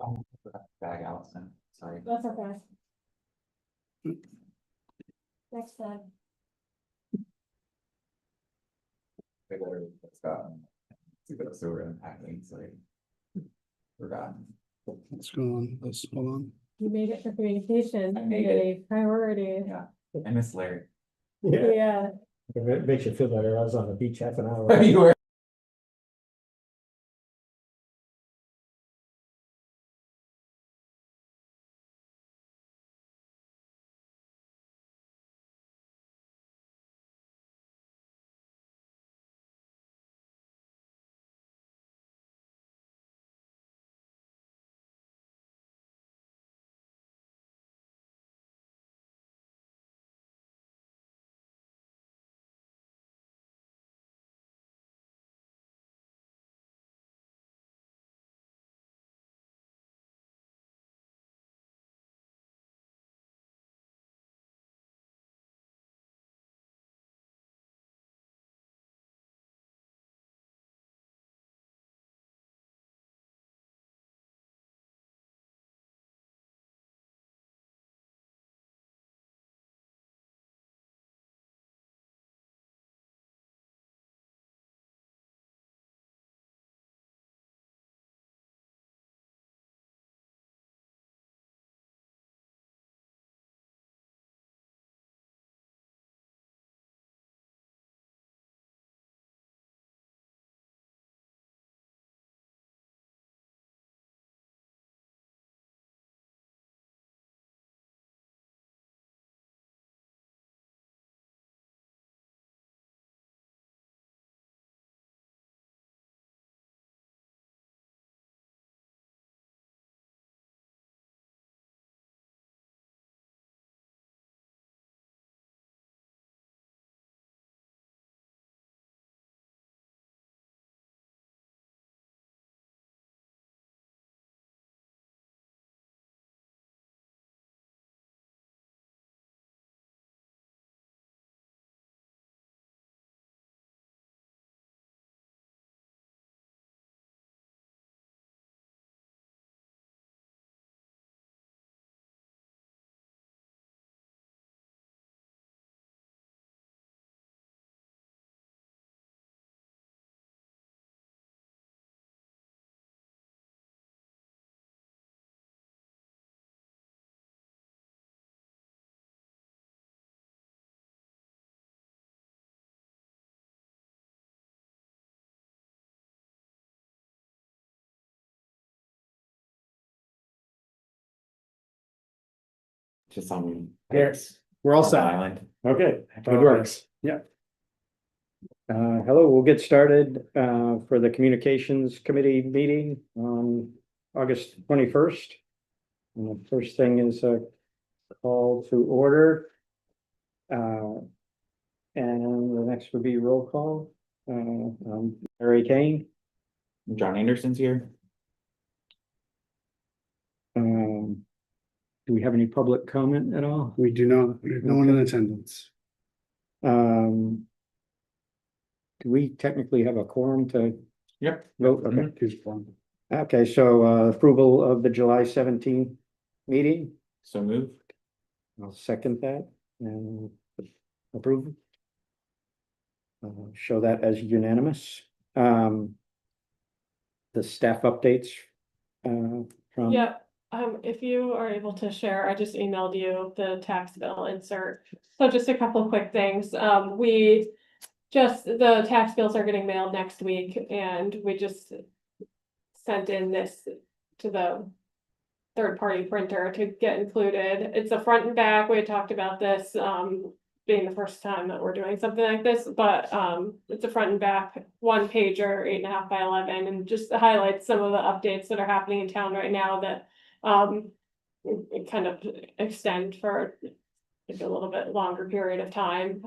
Oh, I forgot to bag Allison, sorry. That's okay. Next time. I literally just got to go through and packing, so I forgot. Let's go on, let's hold on. You made it for communication, I made it. a priority. Yeah, I miss Larry. Yeah, If it makes you feel better, I was on the beach half an hour. You were. Just on. Yes, we're all set. Island. Okay, good works. Yeah. Hello, we'll get started for the Communications Committee meeting on August 21st. And the first thing is a call to order. And the next would be roll call. Mary Kane. John Anderson's here. Do we have any public comment at all? We do not, we have no one in attendance. Do we technically have a quorum to Yep. vote? Okay. Here's one. Okay, so approval of the July 17th meeting, So moved. I'll second that and approve. Show that as unanimous. The staff updates from. yeah, if you are able to share, I just emailed you the tax bill insert. So just a couple of quick things, the tax bills are getting mailed next week and we just sent in this to the third-party printer to get included. It's a front and back. We had talked about this, being the first time that we're doing something like this, but it's a front and back, one pager, 8.5 by 11, and just highlights some of the updates that are happening in town right now that it kind of extend for a little bit longer period of time.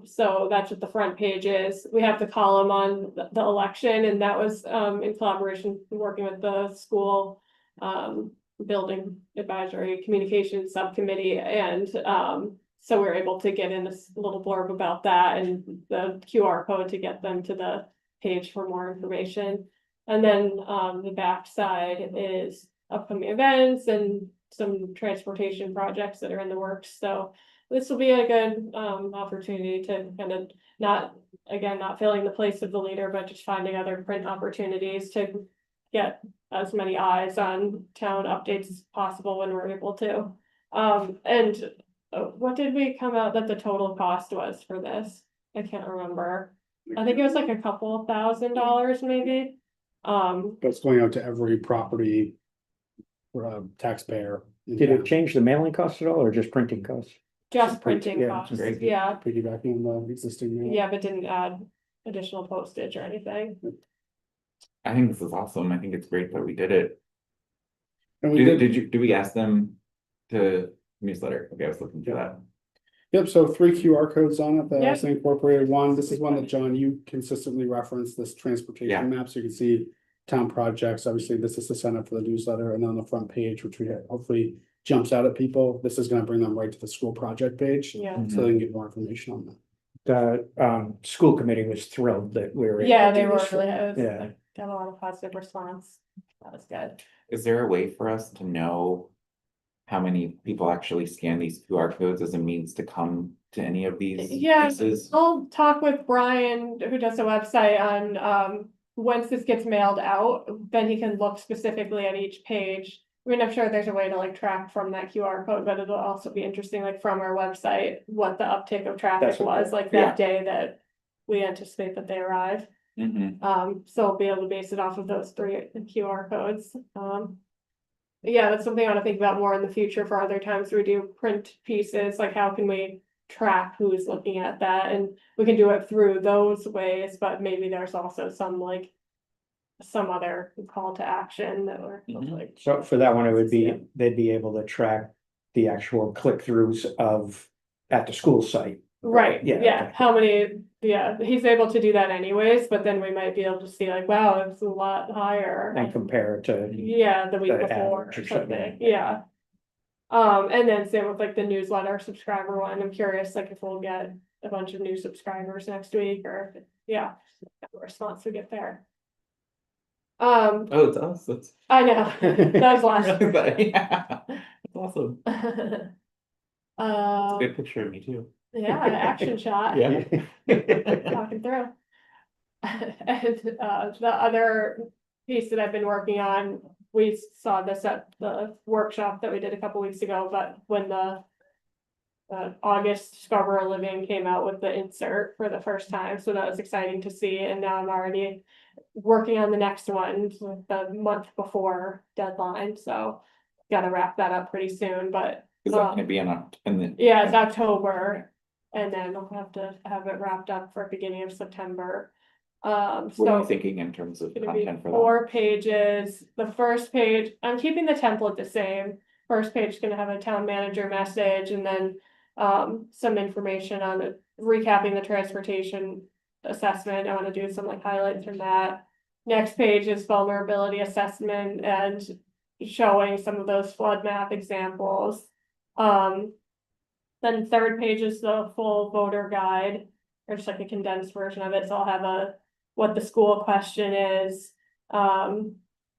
So that's what the front page is. We have the column on the election, and that was in collaboration, working with the school building advisory communications subcommittee, and so we we're able to get in a little blurb about that and the QR code to get them to the page for more information. And then the back side is upcoming events and some transportation projects that are in the works, so. This will be a good opportunity to kind of not filling the place of the leader, but just finding other print opportunities to. Get as many eyes on town updates as possible when we're able to. And what did we come out that the total cost was for this? I can't remember. I think it was like a couple of $1,000 maybe. That's going out to every property. Taxpayer. in Did it town. change the mailing cost at all or just printing costs? Just printing Yeah, costs, great. yeah, Piggybacking on the existing. mail. yeah, but didn't add additional postage or anything. I think this is awesome. I think it's great that we did it. And we did. Did we ask them to newsletter? Okay, I was looking for that. Yep, so 3 QR codes on it that Yep. also incorporated one. This is one that, John, you consistently reference this Yeah. transportation map, so you can see town projects. Obviously, this is the setup for the newsletter, and then on the front page, which we hopefully jumps out at people. This is gonna bring them right to the school project page, Yeah, so they can get more information on that. The school committee was thrilled that we were. able yeah, to they do were this. really, it was, Yeah. like, got a lot of positive response. That was good. Is there a way for us to know how many people actually scan these QR codes as a means to come to any of these Yeah. places? I'll talk with Brian, who does the website on, once this gets mailed out, then he can look specifically at each page. I mean, I'm sure there's a way to like track from that QR code, but it'll also be interesting, like from our website, what the uptick of traffic That's okay. was, like Yeah. that day that we anticipate that they arrive. Mhm. So we'll be able to base it off of those 3 QR codes. Yeah, that's something I wanna think about more in the future for other times we do print pieces, like how can we track who's looking at that, and we can do it through those ways, but maybe there's also some like. Some other call to action that we're Mhm. like. So for that one, it would Yeah. be, they'd be able to track the actual click-throughs of, at the school site. Right, Yeah, yeah, okay. how many, yeah, he's able to do that anyways, but then we might be able to see like, wow, it's a lot higher. And compare it to, Yeah, the week the before average or or something. something, yeah. And then same with like the newsletter subscriber one, I'm curious, like if we'll get a bunch of new subscribers next week or, yeah, what response we get there. Oh, it's us. That's I know, that was last. really funny. Yeah. That's awesome. Uh, Good picture of me too. yeah, action shot. Yeah. Talking through. And the other piece that I've been working on, we saw this at the workshop that we did a couple weeks ago, but when the August Scarborough Living came out with the insert for the first time, so that was exciting to see, and now I'm already working on the next one, the month before deadline, so gotta wrap that up pretty soon, but Is that gonna be in the? yeah, it's October, and then we'll have to have it wrapped up for beginning of September. What are So you thinking in terms of it's gonna be content for that? 4 pages. The first page, I'm keeping the template the same. First page is gonna have a town manager message and then some information on it, recapping the transportation assessment. I wanna do some like highlights from that. Next page is vulnerability assessment and showing some of those flood map examples. Then third page is the full voter guide, or just like a condensed version of it, so I'll have what the school question is. And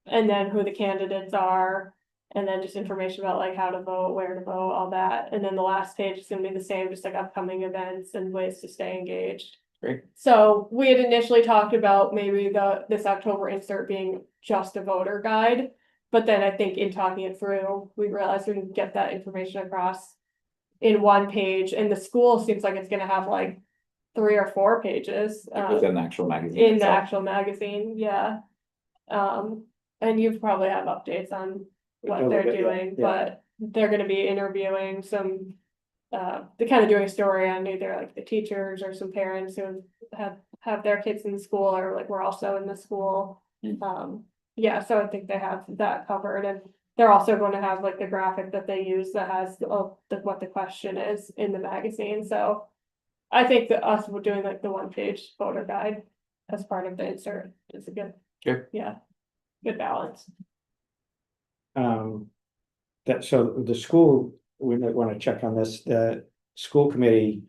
then who the candidates are, and then just information about like how to vote, where to vote, all that, and then the last page is gonna be the same, just like upcoming events and ways to stay engaged. Great. So we had initially talked about maybe this October insert being just a voter guide. But then I think in talking it through, we realized we can get that information across in one page, and the school seems like it's gonna have like 3 or 4 pages. Within the actual magazine In the itself? actual magazine, yeah. And you probably have updates on A what little they're bit, yeah, doing, yeah. but they're gonna be interviewing some. They're kind of doing a story on either like the teachers or some parents who have their kids in school or like we're also in the school. Mm. Yeah, so I think they have that covered, and they're also going to have like the graphic that they use that has what the question is in the magazine, so. I think that us doing like the 1-page voter guide as part of the insert is a good. Good. Yeah, good balance. So the school, we might want to check on this, the school committee.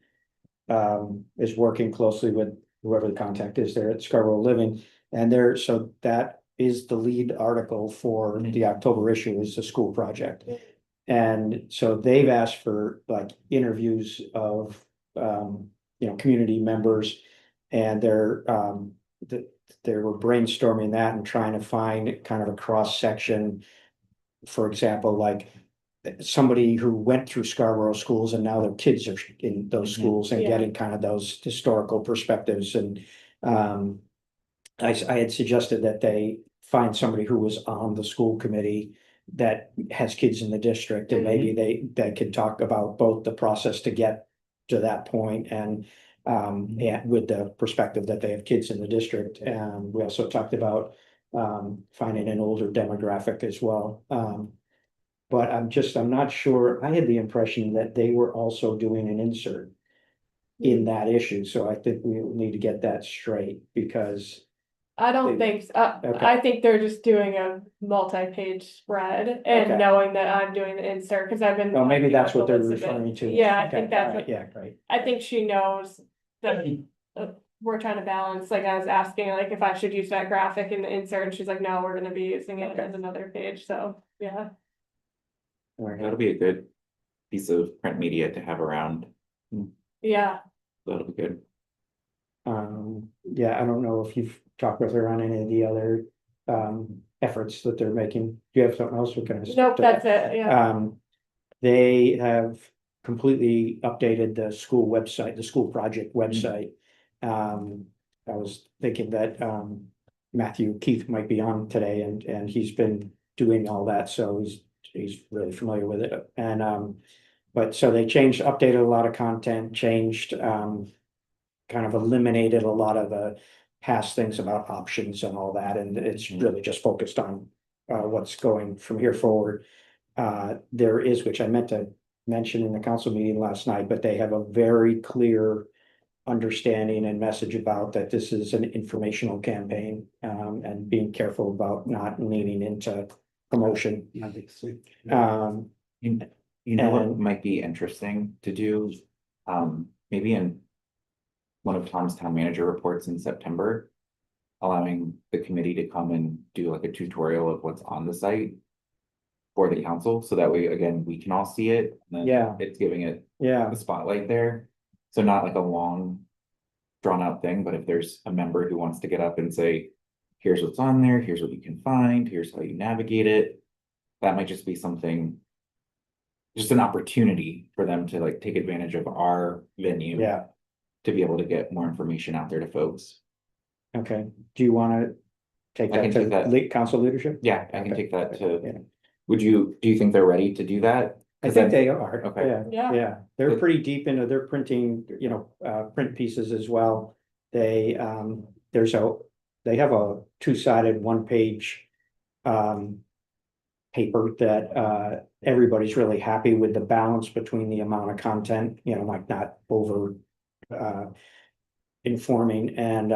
Is working closely with whoever the contact is there at Scarborough Living, and so that is the lead article for the October issue is the school project. And so they've asked for like interviews of, community members. And they were brainstorming that and trying to find kind of a cross section. For example, like somebody who went through Scarborough schools and now their kids are in those Mhm. schools and Yeah. getting kind of those historical perspectives and, I had suggested that they find somebody who was on the school committee that has kids in the district and maybe they could talk about both the process to get to that point and with the perspective that they have kids in the district. And we also talked about finding an older demographic as well. But I'm not sure, I had the impression that they were also doing an insert in that issue, so I think we need to get that straight because. I don't think, Okay. I think they're just doing a multi-page spread Okay. and knowing that I'm doing the insert, cause I've been. Well, maybe looking that's at the what they're list of it. referring to. Yeah, I Okay, think that's all right, what, yeah, great. I think she knows that we're trying to balance, like I was asking, like if I should use that graphic in the insert, and she's like, no, we're gonna be using it Okay. as another page, so, yeah. All right. That'll be a good piece of print media to have around. Yeah, That'll be good. Yeah, I don't know if you've talked with her on any of the other efforts that they're making. Do you have something else we can? nope, that's it, yeah, They have completely updated the school website, the school project website. I was thinking that Matthew Keith might be on today and he's been doing all that, so he's really familiar with it. And but so they updated a lot of content, changed kind of eliminated a lot of the past things about options and all that, and it's really just focused on what's going from here forward. There is, which I meant to mention in the council meeting last night, but they have a very clear understanding and message about that this is an informational campaign, and being careful about not leaning into promotion. You know what And- might be interesting to do, maybe in one of Tom's town manager reports in September, allowing the committee to come and do like a tutorial of what's on the site for the council, so that way, again, we can all see it. And then Yeah. it's giving it Yeah, the spotlight there, so not like a long drawn out thing, but if there's a member who wants to get up and say, here's what's on there, here's what you can find, here's how you navigate it, that might just be something, just an opportunity for them to like take advantage of our venue. yeah, To be able to get more information out there to folks. okay. Do you wanna take I that can to take that. council leadership? Yeah, I can Okay. take that Yeah. to, do you think they're ready to do that? I 'Cause think then- they are, Okay. yeah, Yeah. yeah, they're Good. pretty deep into their printing, print pieces as well. They, they have a two-sided, one-page paper that everybody's really happy with the balance between the amount of content, like not over informing, and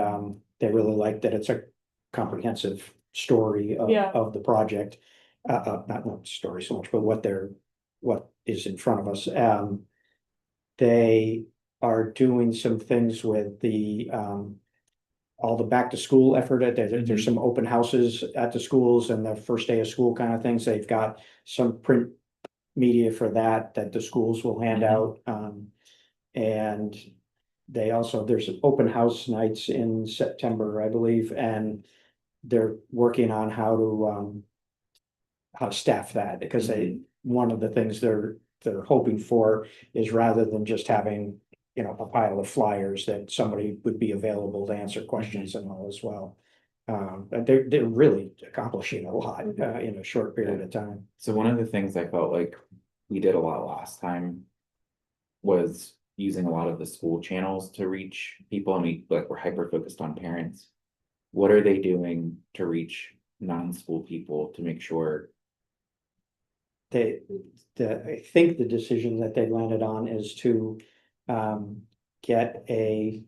they really like that it's a comprehensive story Yeah. of the project. Not story so much, but what is in front of us. They are doing some things with the all the back to school effort. There's some open houses at the schools and the first day of school kind of things. They've got some print media for that the schools will hand out. And they also, there's open house nights in September, I believe, and they're working on how to staff that, because one of the things they're hoping for is, rather than just having, a pile of flyers, that somebody would be available to answer questions and all as well. But they're really accomplishing a lot in a short period of time. So one of the things I felt like we did a lot last time was using a lot of the school channels to reach people, and we're hyper focused on parents. What are they doing to reach non-school people to make sure? I think the decision that they landed on is to get a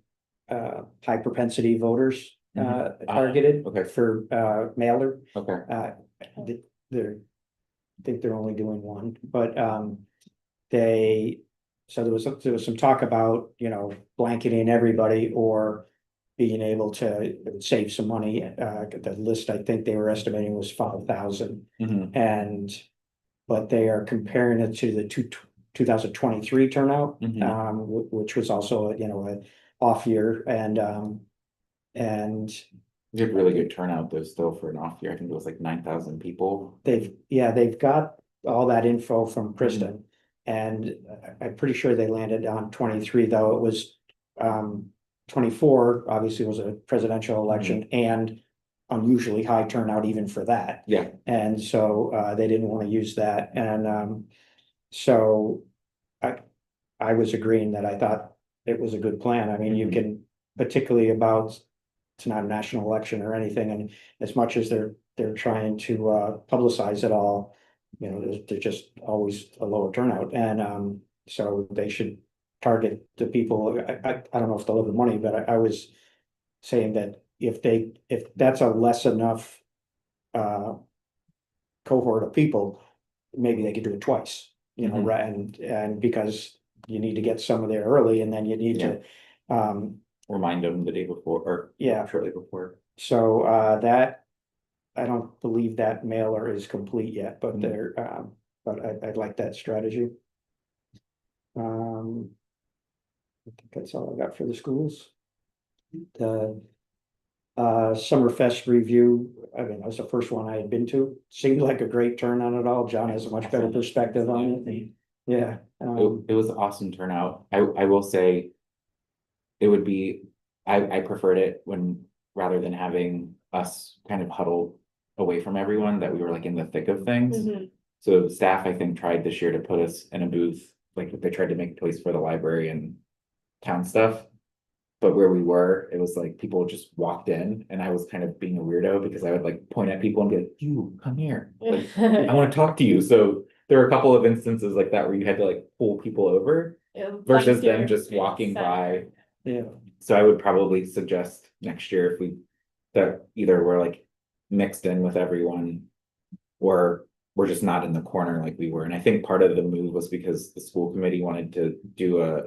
high propensity voters targeted Okay. for mailer. Okay, They're, I think they're only doing one, but so there was some talk about, blanketing everybody or being able to save some money. The list, I think they were estimating was 5,000. Mhm. And, but they are comparing it to the 2023 turnout, Mhm. which was also, a off year and We had really good turnout though, still for an off year. I think it was like 9,000 people. they've got all that info from Kristen. And I'm pretty sure they landed on 23, though it was, 24 obviously was a presidential election and unusually high turnout even for that. Yeah. And so, they didn't want to use that. And, so I was agreeing that I thought it was a good plan. I mean, you Mhm. can, particularly about, it's not a national election or anything, and as much as they're trying to publicize it all, there's just always a lower turnout, and so they should target the people. I don't know if they'll have the money, but I was saying that if that's a less enough uh cohort of people, maybe they could do it twice, Mhm. and because you need to get some of there early, and then you need to Remind them the day before or Yeah. shortly before. so that, I don't believe that mailer is complete yet, but but I'd like that strategy. I think that's all I got for the schools. The Summerfest review, I mean, that was the first one I had been to, seemed like a great turn on it all. John has a much better perspective on it. Yeah. It was awesome turnout. I will say. It would be, I preferred it when, rather than having us kind of huddled away from everyone, that we were like in the thick of things. Mhm. So staff, I think, tried this year to put us in a booth, like they tried to make a place for the library and town stuff. But where we were, it was like people just walked in and I was kind of being a weirdo because I would like point at people and be like, you come here. Like, I want to talk to you. So there were a couple of instances like that where you had to like pull people over versus them just walking by. Yeah. So I would probably suggest next year if we, that either we're like mixed in with everyone. Or we're just not in the corner like we were, and I think part of the move was because the school committee wanted to do a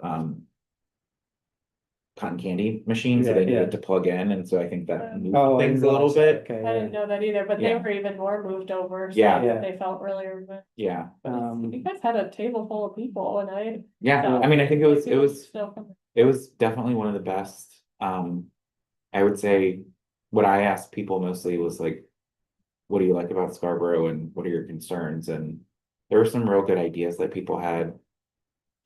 cotton candy machine, so Yeah, they yeah. needed to plug in, and so I think that Oh, moved I things didn't a little realize that. bit. Okay, I didn't know that either, but they Yeah. were even more moved over. So Yeah. They felt really removed. Yeah, You guys had a table full of people and yeah, I mean, I think it was still. it was definitely one of the best. I would say what I asked people mostly was like, what do you like about Scarborough and what are your concerns? And there were some real good ideas that people had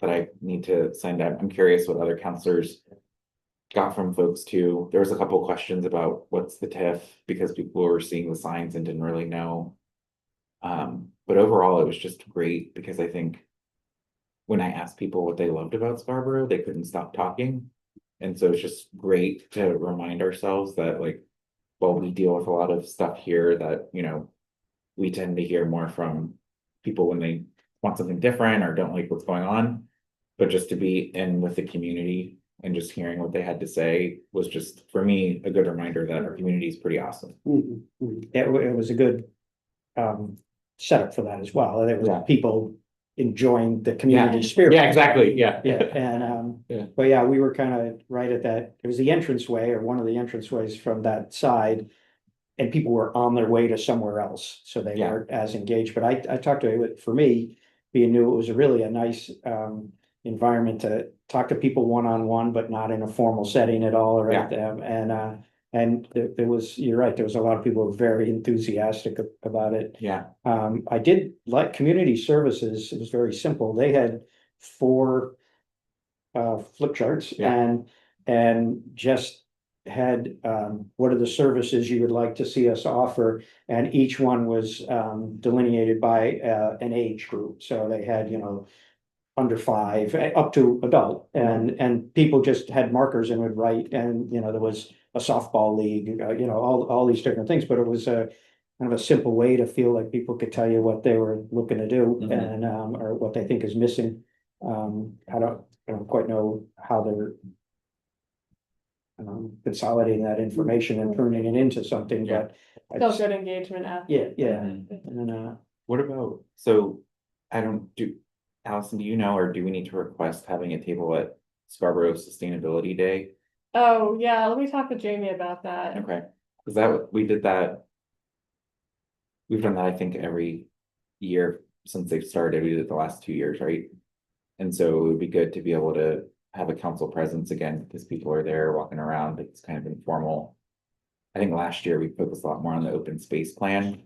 that I need to send out. I'm curious what other counselors got from folks too. There was a couple questions about what's the TIF because people were seeing the signs and didn't really know. But overall, it was just great because I think when I asked people what they loved about Scarborough, they couldn't stop talking. And so it's just great to remind ourselves that like, well, we deal with a lot of stuff here that, we tend to hear more from people when they want something different or don't like what's going on. But just to be in with the community and just hearing what they had to say was just, for me, a good reminder that our community is pretty awesome. It was a good setup for that as well. There was Yeah. people enjoying the community spirit. Yeah, exactly, yeah. Yeah, and Yeah. but yeah, we were kind of right at that. It was the entranceway or one of the entranceways from that side. And people were on their way to somewhere else, so they Yeah. weren't as engaged. But I talked to it, for me, being new, it was really a nice environment to talk to people one-on-one, but not in a formal setting at all, right? And there was, you're right, there was a lot of people who were very enthusiastic about it. Yeah, I did like community services. It was very simple. They had 4 flip charts Yeah. and just had what are the services you would like to see us offer, and each one was delineated by an age group. So they had, under 5 up to adult, and people just had markers and would write, and there was a softball league, all these different things, but it was a kind of a simple way to feel like people could tell you what they were looking to do. Mhm. And or what they think is missing. I don't quite know how they're consolidating that information and turning it into something, Yeah. but Still good engagement. yeah, Mhm. and then What about, so I don't do, Allison, do you know, or do we need to request having a table at Scarborough Sustainability Day? Oh, yeah, let me talk to Jamie about that. Okay, cause that, we did that. We've done that, I think, every year since they've started, we did it the last 2 years, right? And so it would be good to be able to have a council presence again, because people are there walking around, it's kind of informal. I think last year we focused a lot more on the open space plan,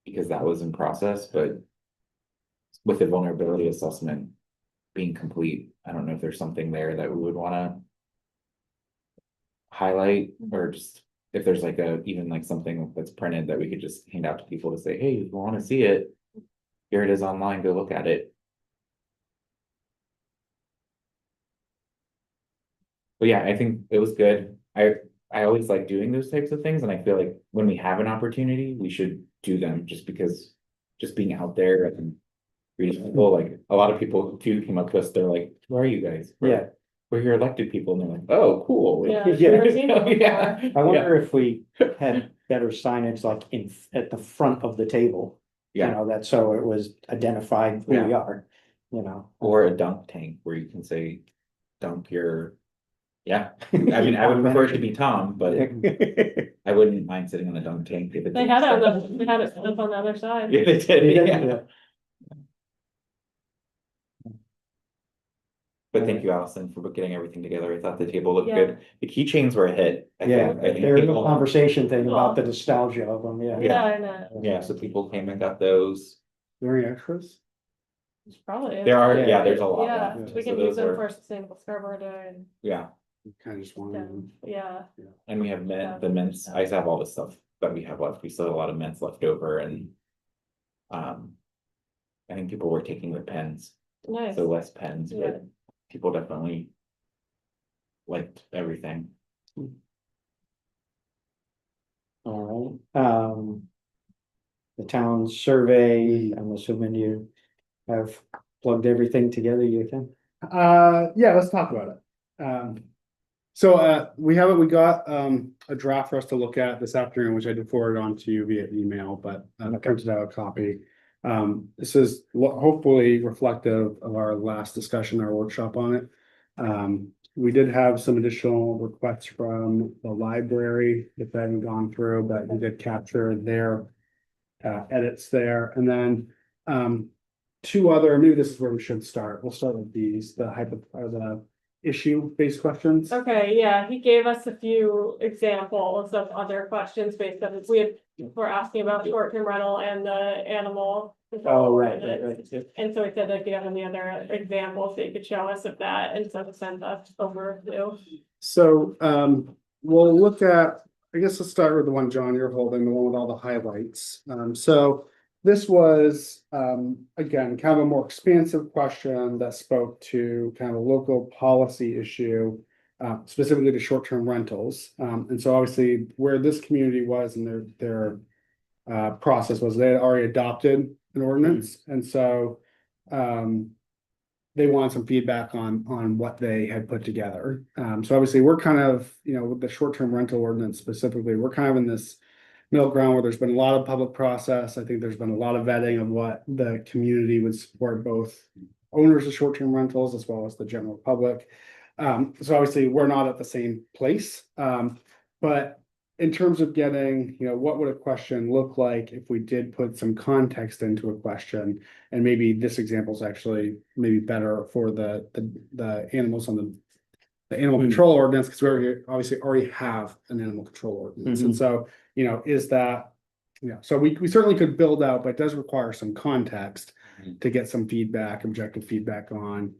because that was in process, but. With the vulnerability assessment being complete, I don't know if there's something there that we would wanna. Highlight, or just if there's like even like something that's printed that we could just hand out to people to say, hey, if you wanna see it. Here it is online, go look at it. But yeah, I think it was good. I always like doing those types of things, and I feel like when we have an opportunity, we should do them, just because. Just being out there and. Reading people, like a lot of people too came up to us, they're like, who are you guys? Yeah. We're your elected people, and they're like, oh, cool. Yeah, Yeah. never seen it before. Yeah. I wonder if we had better signage like at the front of the table. You Yeah, know, that so it was identified who we are, you know. or a dunk tank where you can say, dunk your. Yeah, I mean, I would prefer it to be Tom, but I wouldn't mind sitting on a dunk tank if it. They had it on they had it up on the other side. Yeah, they did, yeah. But thank you, Allison, for getting everything together. I thought the table looked Yeah. good. The keychains were a hit. Yeah, I think there's a people, conversation thing about the nostalgia of them, yeah. Yeah, I know. yeah, so people came and got those. Very extras. It's probably. There are, Yeah. yeah, there's a lot Yeah, left. we So can use those them are, for Sustainable Scarborough Day and, yeah, Kind of just wanted. yeah. and we have the mints. I just have all the stuff that we have left. We still have a lot of mints left over, and. I think people were taking their pens, Nice. so less pens, Yeah. but people definitely. Liked everything. All right, the town survey, I'm assuming you have plugged everything together, you can? Yeah, let's talk about it. We got, a draft for us to look at this afternoon, which I did forward on to you via email, but I printed out a copy. This is hopefully reflective of our last discussion, our workshop on it. We did have some additional requests from the library, if I haven't gone through, but we did capture their edits there, and then, two other, maybe this is where we should start. We'll start with these, the issue-based questions. Okay, yeah, he gave us a few examples of other questions based on, we're asking about short-term rental and the animal. control Oh, right, ordinance. right. And so he said, if you have any other examples that you could show us of that, and so to send that over to. So, we'll look at, I guess let's start with the one, John, you're holding, the one with all the highlights. So this was, again, kind of a more expansive question that spoke to kind of a local policy issue, specifically to short-term rentals. And so obviously where this community was in their process was they had already adopted an ordinance, and so they wanted some feedback on what they had put together. So obviously we're kind of, with the short-term rental ordinance specifically, we're kind of in this middle ground where there's been a lot of public process. I think there's been a lot of vetting of what the community would support, both owners of short-term rentals as well as the general public. So obviously we're not at the same place. But in terms of getting, what would a question look like if we did put some context into a question? And maybe this example is actually maybe better for the animals on the animal control ordinance, because we obviously already have an animal control ordinance. And so, is that, so we certainly could build out, but it does require some context to get some feedback, objective feedback on,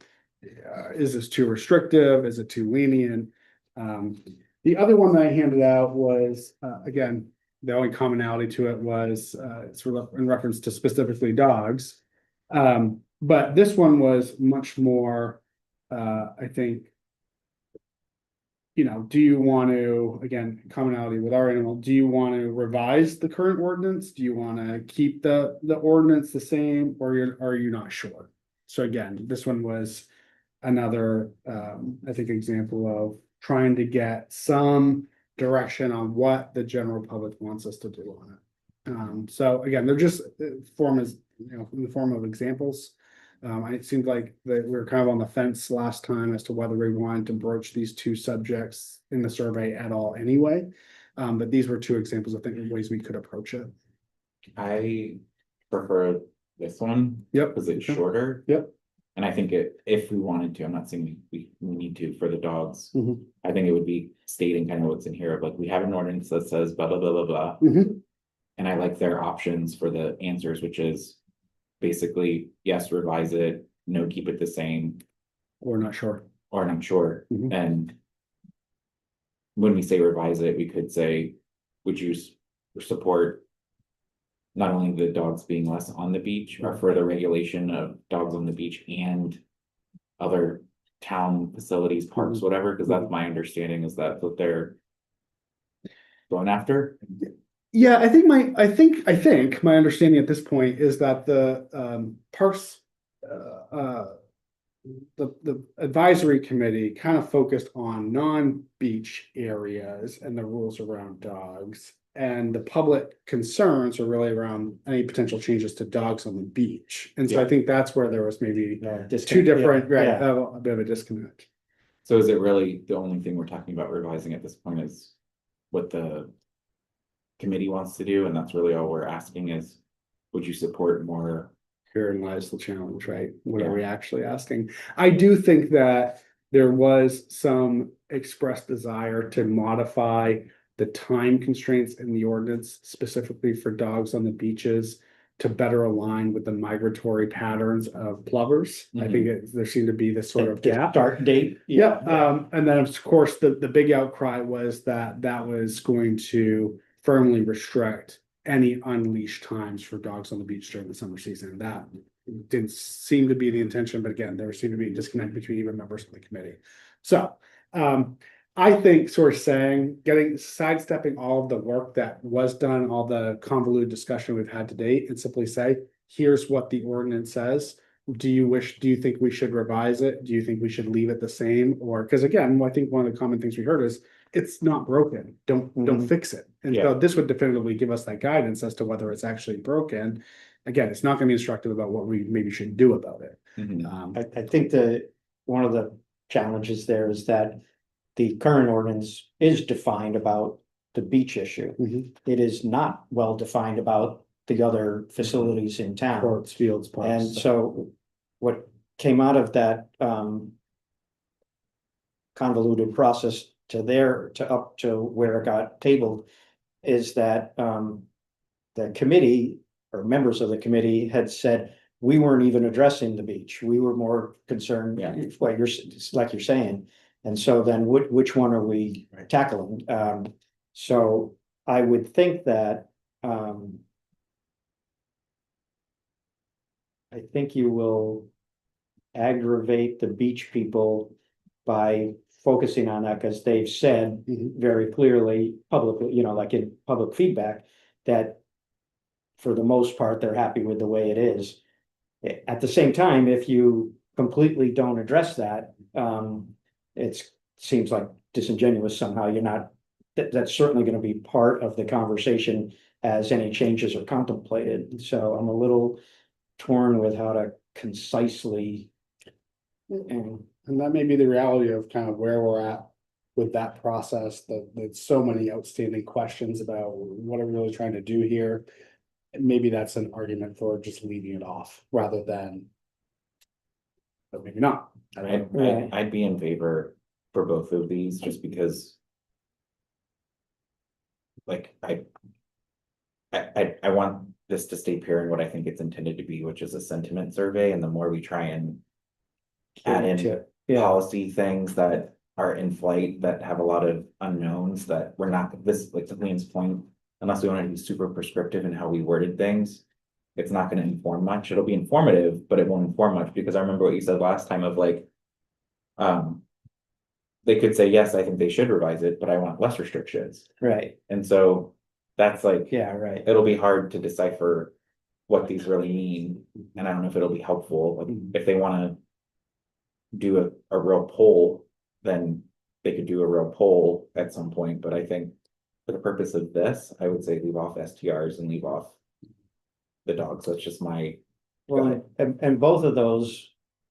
is this too restrictive? Is it too lenient? The other one that I handed out was, again, the only commonality to it was, it's in reference to specifically dogs. But this one was much more, I think, do you want to, again, commonality with our animal, do you want to revise the current ordinance? Do you want to keep the ordinance the same, or are you not sure? So again, this one was another, I think, example of trying to get some direction on what the general public wants us to do on it. So again, they're just in the form of examples. It seemed like that we were kind of on the fence last time as to whether we wanted to broach these two subjects in the survey at all anyway. But these were two examples, I think, of ways we could approach it. I prefer this one. Yep. Because it's Okay. shorter. Yep. And I think if we wanted to, I'm not saying we need to for the dogs. Mhm. I think it would be stating kind of what's in here, of like, we have an ordinance that says blah, blah, blah, blah, blah. Mhm. And I like their options for the answers, which is basically, yes, revise it, no, keep it the same, We're not sure. or not sure. Mhm. And when we say revise it, we could say, would you support not only the dogs being less on the beach, or further regulation of dogs on the beach and other town facilities, parks, Mhm. whatever, because that's my understanding, is that's what they're going after. Yeah, I think my understanding at this point is that the parks. The advisory committee kind of focused on non-beach areas and the rules around dogs. And the public concerns are really around any potential changes to dogs on the beach. And so I Yeah. think that's where there was maybe Disconnect, two different, yeah, right, yeah. a bit of a disconnect. So is it really the only thing we're talking about revising at this point is what the committee wants to do, and that's really all we're asking is, would you support more? Herein lies the challenge, right? What Yeah. are we actually asking? I do think that there was some expressed desire to modify the time constraints in the ordinance specifically for dogs on the beaches to better align with the migratory patterns of plovers. I think there seemed to be this sort of The gap. Start date. Yeah, and then of course, the big outcry was that was going to firmly restrict any unleashed times for dogs on the beach during the summer season. That didn't seem to be the intention, but again, there seemed to be a disconnect between even members of the committee. So, I think sort of sidestepping all of the work that was done, all the convoluted discussion we've had to date, and simply say, here's what the ordinance says. Do you think we should revise it? Do you think we should leave it the same? Or, because again, I think one of the common things we heard is, it's not broken, don't Mhm. fix it. And Yeah. so this would definitively give us that guidance as to whether it's actually broken. Again, it's not gonna be instructive about what we maybe should do about it. Mhm. I think one of the challenges there is that the current ordinance is defined about the beach issue. Mhm. It is not well defined about the other facilities in town. Courts, fields, parks. And so what came out of that convoluted process up to where it got tabled is that the committee or members of the committee had said, we weren't even addressing the beach. We were more concerned, Yeah. what like you're saying. And so then which one are we Right. tackling? So I would think that I think you will aggravate the beach people by focusing on that, because they've said Mhm. very clearly publicly, like in public feedback, that for the most part, they're happy with the way it is. At the same time, if you completely don't address that, it seems like disingenuous somehow. You're not, that's certainly gonna be part of the conversation as any changes are contemplated. So I'm a little torn with how to concisely. And And that may be the reality of kind of where we're at with that process, that there's so many outstanding questions about what are we really trying to do here. And maybe that's an argument for just leaving it off rather than. But maybe not. I don't know. Right. I'd be in favor for both of these, just because. Like, I want this to stay pure in what I think it's intended to be, which is a sentiment survey, and the more we try and. Add in policy things that are in flight, that have a lot of unknowns, that we're not, this, like to Lean's point, unless we want to be super prescriptive in how we worded things. It's not gonna inform much, it'll be informative, but it won't inform much, because I remember what you said last time of like. They could say, yes, I think they should revise it, but I want less restrictions, Right, and so that's like. yeah, right. It'll be hard to decipher what these really mean, and I don't know if it'll be helpful, like, if they wanna. Do a real poll, then they could do a real poll at some point, but I think. For the purpose of this, I would say leave off STRs and leave off. The dogs, that's just my Well, and both of those,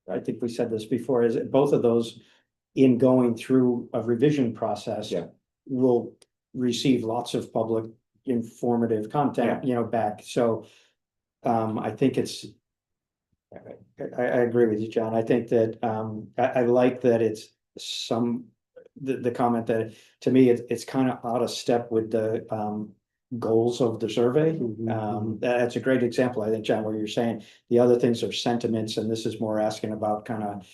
I think we said this before, is that both of those in going through a revision process. Yeah. Will receive lots of public informative content, back, so. I think it's. I agree with you, John. I think that, I like that it's the comment that, to me, it's kind of out of step with the, goals of the survey. That's a great example, I think, John, where you're saying the other things are sentiments, and this is more asking about kind of,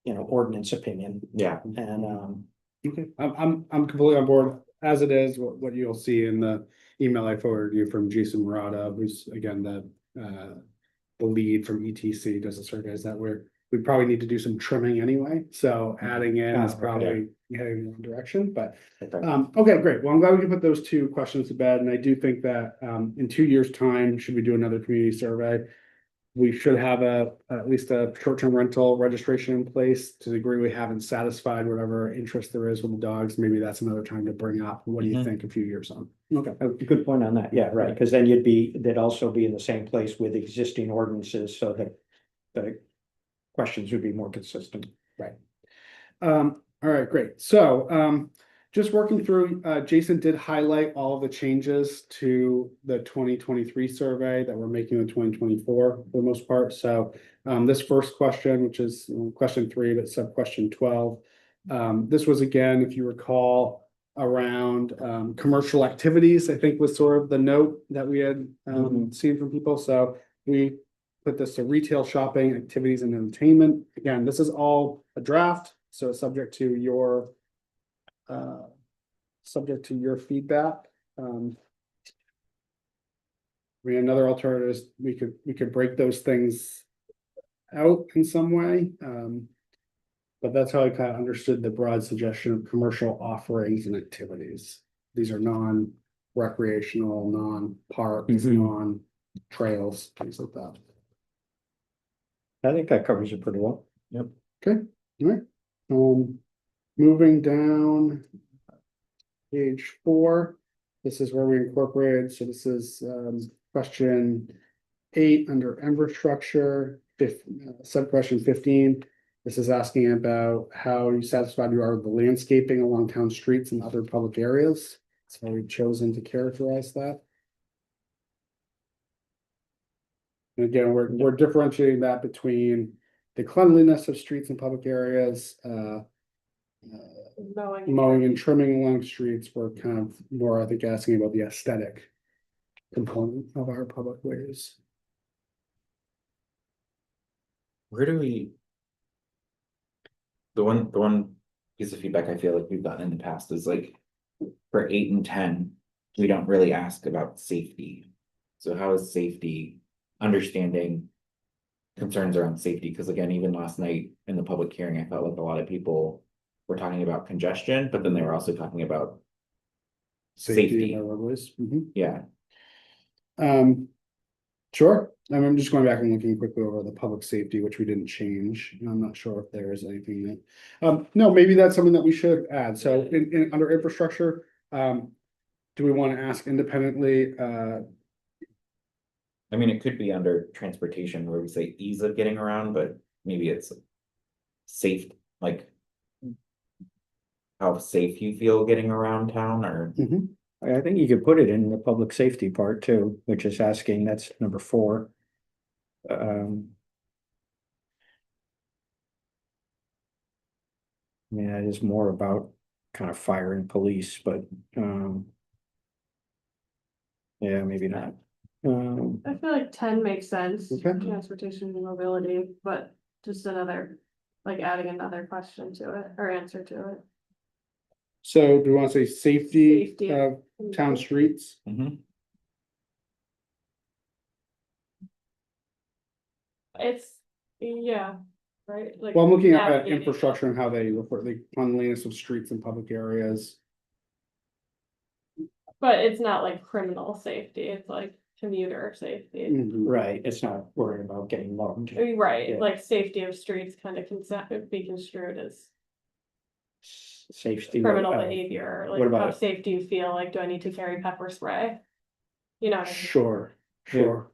ordinance opinion, Yeah, and, Okay, I'm completely on board as it is, what you'll see in the email I forwarded you from Jason Murata, who's again the lead from ETC does the surveys that we probably need to do some trimming anyway, so adding in is Okay. probably heading in one direction, but okay. okay, great. Well, I'm glad we can put those two questions to bed, and I do think that in 2 years' time, should we do another community survey? We should have at least a short-term rental registration in place to the degree we haven't satisfied whatever interest there is with the dogs. Maybe that's another time to bring up. What do you Mhm. think a few years on? Okay. Good point on that, yeah, right, because then they'd also be in the same place with existing ordinances, so that the questions would be more consistent. All right, great. So, just working through, Jason did highlight all of the changes to the 2023 survey that we're making in 2024 for the most part. So, this first question, which is question 3, but sub question 12. This was again, if you recall, around, commercial activities, I think was sort of the note that we had, seen from people. So we put this to retail, shopping, activities and entertainment. Again, this is all a draft, so it's subject to your feedback. I mean, another alternative is we could break those things out in some way. But that's how I kind of understood the broad suggestion of commercial offerings and activities. These are non-recreational, non-parks, non-trails, things like that. I think that covers it pretty well. Okay, all right. Moving down. Page 4, this is where we incorporated, so this is question 8 under infrastructure, sub question 15. This is asking about how satisfied you are with the landscaping along town streets and other public areas. So we've chosen to characterize that. And again, we're differentiating that between the cleanliness of streets and public areas, mowing and trimming along streets. We're kind of more, I think, asking about the aesthetic component of our public ways. where do we? The one piece of feedback I feel like we've gotten in the past is like, for 8 and 10, we don't really ask about safety. So how is safety, understanding concerns around safety? Because again, even last night in the public hearing, I felt like a lot of people were talking about congestion, but then they were also talking about safety. in our roadways. Yeah, Sure. I'm just going back and looking quickly over the public safety, which we didn't change. And I'm not sure if there is anything that, no, maybe that's something that we should add. So in under infrastructure, do we want to ask independently, I mean, it could be under transportation where we say ease of getting around, but maybe it's safe, like how safe you feel getting around town, or I think you could put it in the public safety part too, which is asking, that's number 4. Yeah, it is more about kind of fire and police, but, yeah, maybe not. I feel like 10 makes sense, Okay. transportation and mobility, but just another, like adding another question to it or answer to it. so do we want to say safety Safety. of town streets? It's, yeah, right, like. Well, I'm looking at navigating. infrastructure and how they report the cleanliness of streets and public areas. But it's not like criminal safety, it's like commuter safety. Right, it's not worrying about getting mugged. Right, Yeah. like safety of streets kind of be construed as Safety. criminal behavior, what like about how it? safe do you feel, like, do I need to carry pepper spray? You know what I mean? Sure,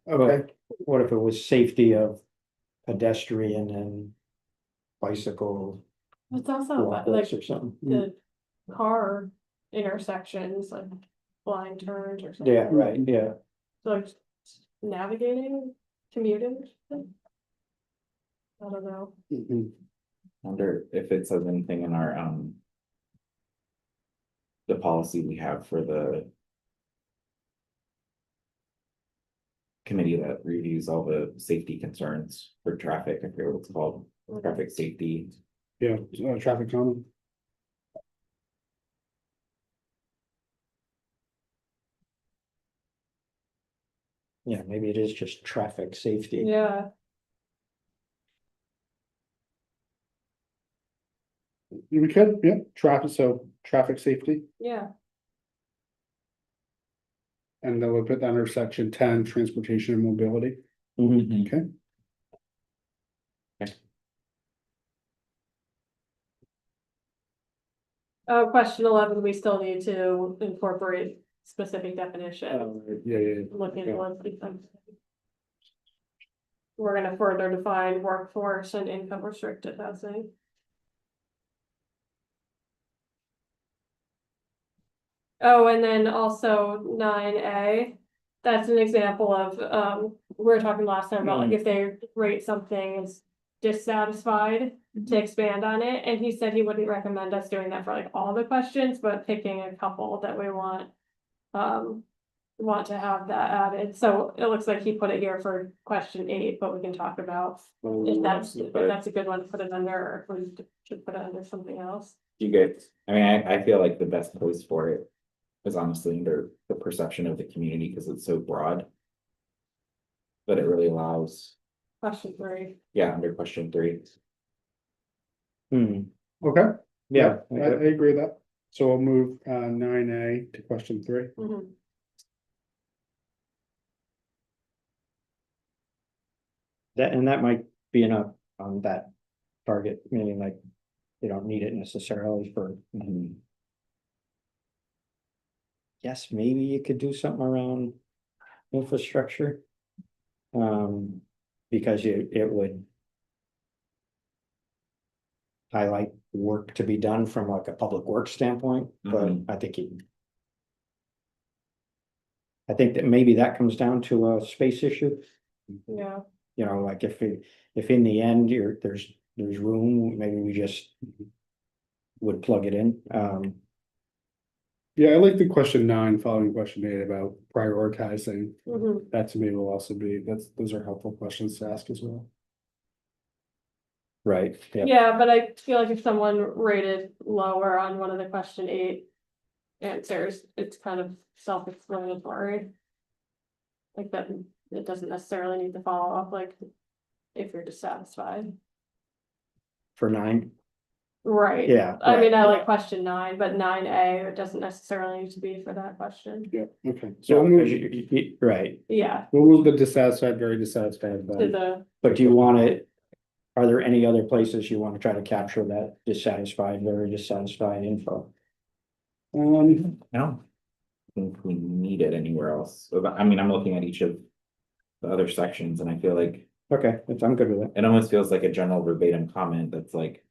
okay. what if it was safety of pedestrian and bicycle It's also like walkways or something? the car intersections, like blind turns or something. Yeah, right, yeah. Like navigating, commuting. I don't know. Mhm. Wonder if it says anything in our, the policy we have for the committee that reviews all the safety concerns for traffic, I forget what it's called, traffic safety. Yeah, traffic calming. Yeah, maybe it is just traffic safety. Yeah, We could, yeah, traffic safety, yeah. and then we'll put that under section 10, transportation and mobility. Mhm. Okay. Question 11, we still need to incorporate specific definition. Yeah. Looking yeah. at what we're gonna further define workforce and income restricted housing. Oh, and then also 9A, that's an example of, we were talking last time about like if they rate something as dissatisfied, to expand on it, and he said he wouldn't recommend us doing that for like all the questions, but picking a couple that we want to have that added, so it looks like he put it here for question 8, but we can talk about if that's a good one to put it under, or if we should put it under something else. You get, I mean, I feel like the best place for it is honestly under the perception of the community, because it's so broad. But it really allows, Question 3. yeah, under question 3. Hmm, Okay, yeah, I agree with that. So we'll move 9A to question 3. Mhm. that might be enough on that target, meaning like, you don't need it necessarily for. Yes, maybe you could do something around infrastructure. Because it would. Highlight work to be done from like a public works standpoint, but Mhm. I think it. I think that maybe that comes down to a space issue, Yeah, you know, like if in the end there's room, maybe we just. Would plug it in, Yeah, I like the question 9 following question 8 about prioritizing. mhm. That to me will also be, those are helpful questions to ask as well. right, yeah, Yeah, but I feel like if someone rated lower on one of the question 8 answers, it's kind of self-explanatory. Like that, it doesn't necessarily need to follow up, like if you're dissatisfied. for 9, Right. yeah. I mean, right. I like question 9, but 9A, it doesn't necessarily need to be for that question. Yeah, okay. So, So right, Yeah, we'll move the dissatisfied, very dissatisfied. to Then. the, but do you want it? Are there any other places you want to try to capture that dissatisfied, very dissatisfied info? I don't think we need it anywhere else. So I mean, I'm looking at each of the other sections and I feel like Okay, I'm good with it. it almost feels like a general verbatim comment that's like,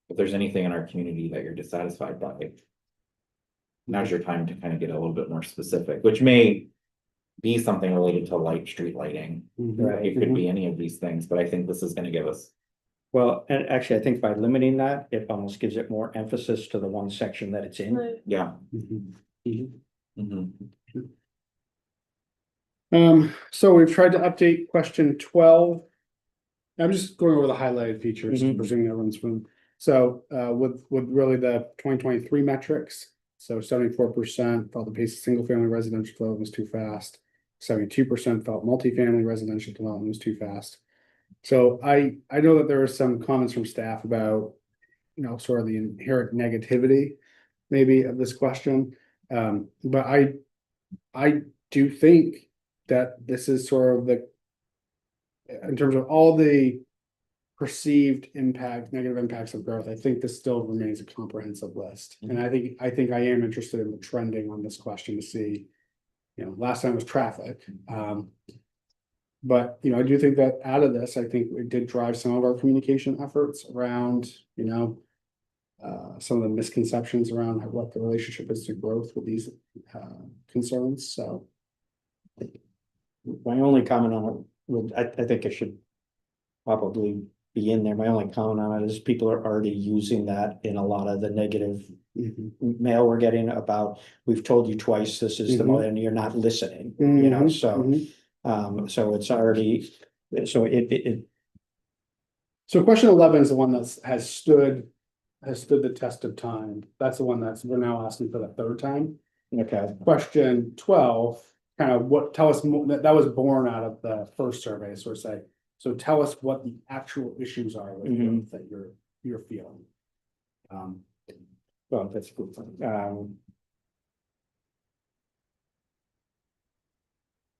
if there's anything in our community that you're dissatisfied by, now's your time to kind of get a little bit more specific, which may be something related to light, street lighting. Mhm. Right. It could be any of these things, but I think this is gonna give us, Well, and actually, I think by limiting that, it almost gives it more emphasis to the one section that it's in. yeah. Mhm. Mhm. Mhm. So we've tried to update question 12. I'm just going over the highlighted features, Mhm. presuming everyone's from. So, with really the 2023 metrics, so 74% felt the pace of single-family residential development was too fast. 72% felt multifamily residential development was too fast. So I know that there are some comments from staff about, sort of the inherent negativity maybe of this question. But I do think that this is sort of in terms of all the perceived negative impacts of growth, I think this still remains a comprehensive list. And I think I am interested in the trending on this question to see, last time was traffic. But, you know, I do think that out of this, I think it did drive some of our communication efforts around, you know. Some of the misconceptions around what the relationship is to growth with these concerns, so. My only comment on it, I think it should probably be in there. My only comment on it is people are already using that in a lot of the negative mail we're getting about, we've told you twice, this is the, and you're not listening, you know, so. So it's already, so it. So question 11 is the one that's has stood the test of time. That's the one we're now asking for the third time. Okay, Question 12, kind of tell us more, that was born out of the first survey, so say, so tell us what the actual issues are with growth that you're feeling. well, that's good.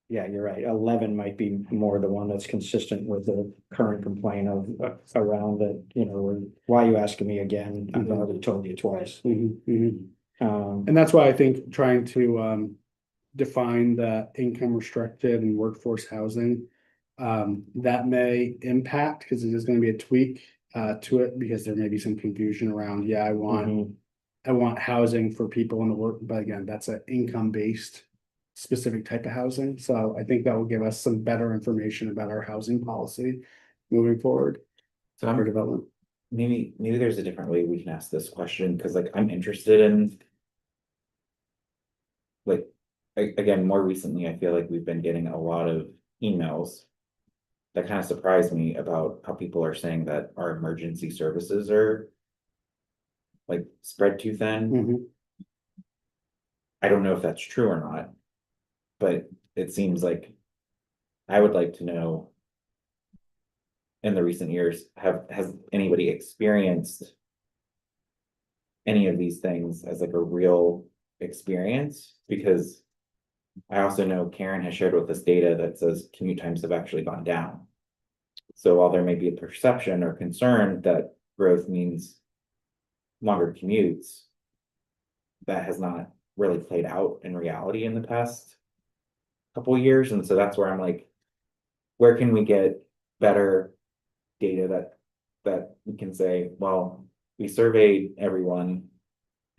Yeah, you're right. 11 might be more the one that's consistent with the current complaint of around that, you know, why are you asking me again? I've already told you twice. And that's why I think trying to define the income restricted and workforce housing. That may impact, because it is going to be a tweak to it, because there may be some confusion around, I want housing for people in the work, but again, that's an income-based specific type of housing. So I think that will give us some better information about our housing policy moving forward So for I'm, development. maybe there's a different way we can ask this question, because like I'm interested in. Like, again, more recently, I feel like we've been getting a lot of emails. That kind of surprised me about how people are saying that our emergency services are. Like spread too thin. I don't know if that's true or not. But it seems like I would like to know. In the recent years, has anybody experienced any of these things as like a real experience? Because I also know Karen has shared with us data that says commute times have actually gone down. So while there may be a perception or concern that growth means longer commutes, that has not really played out in reality in the past couple of years. And so that's where I'm like, where can we get better data that we can say, well, we surveyed everyone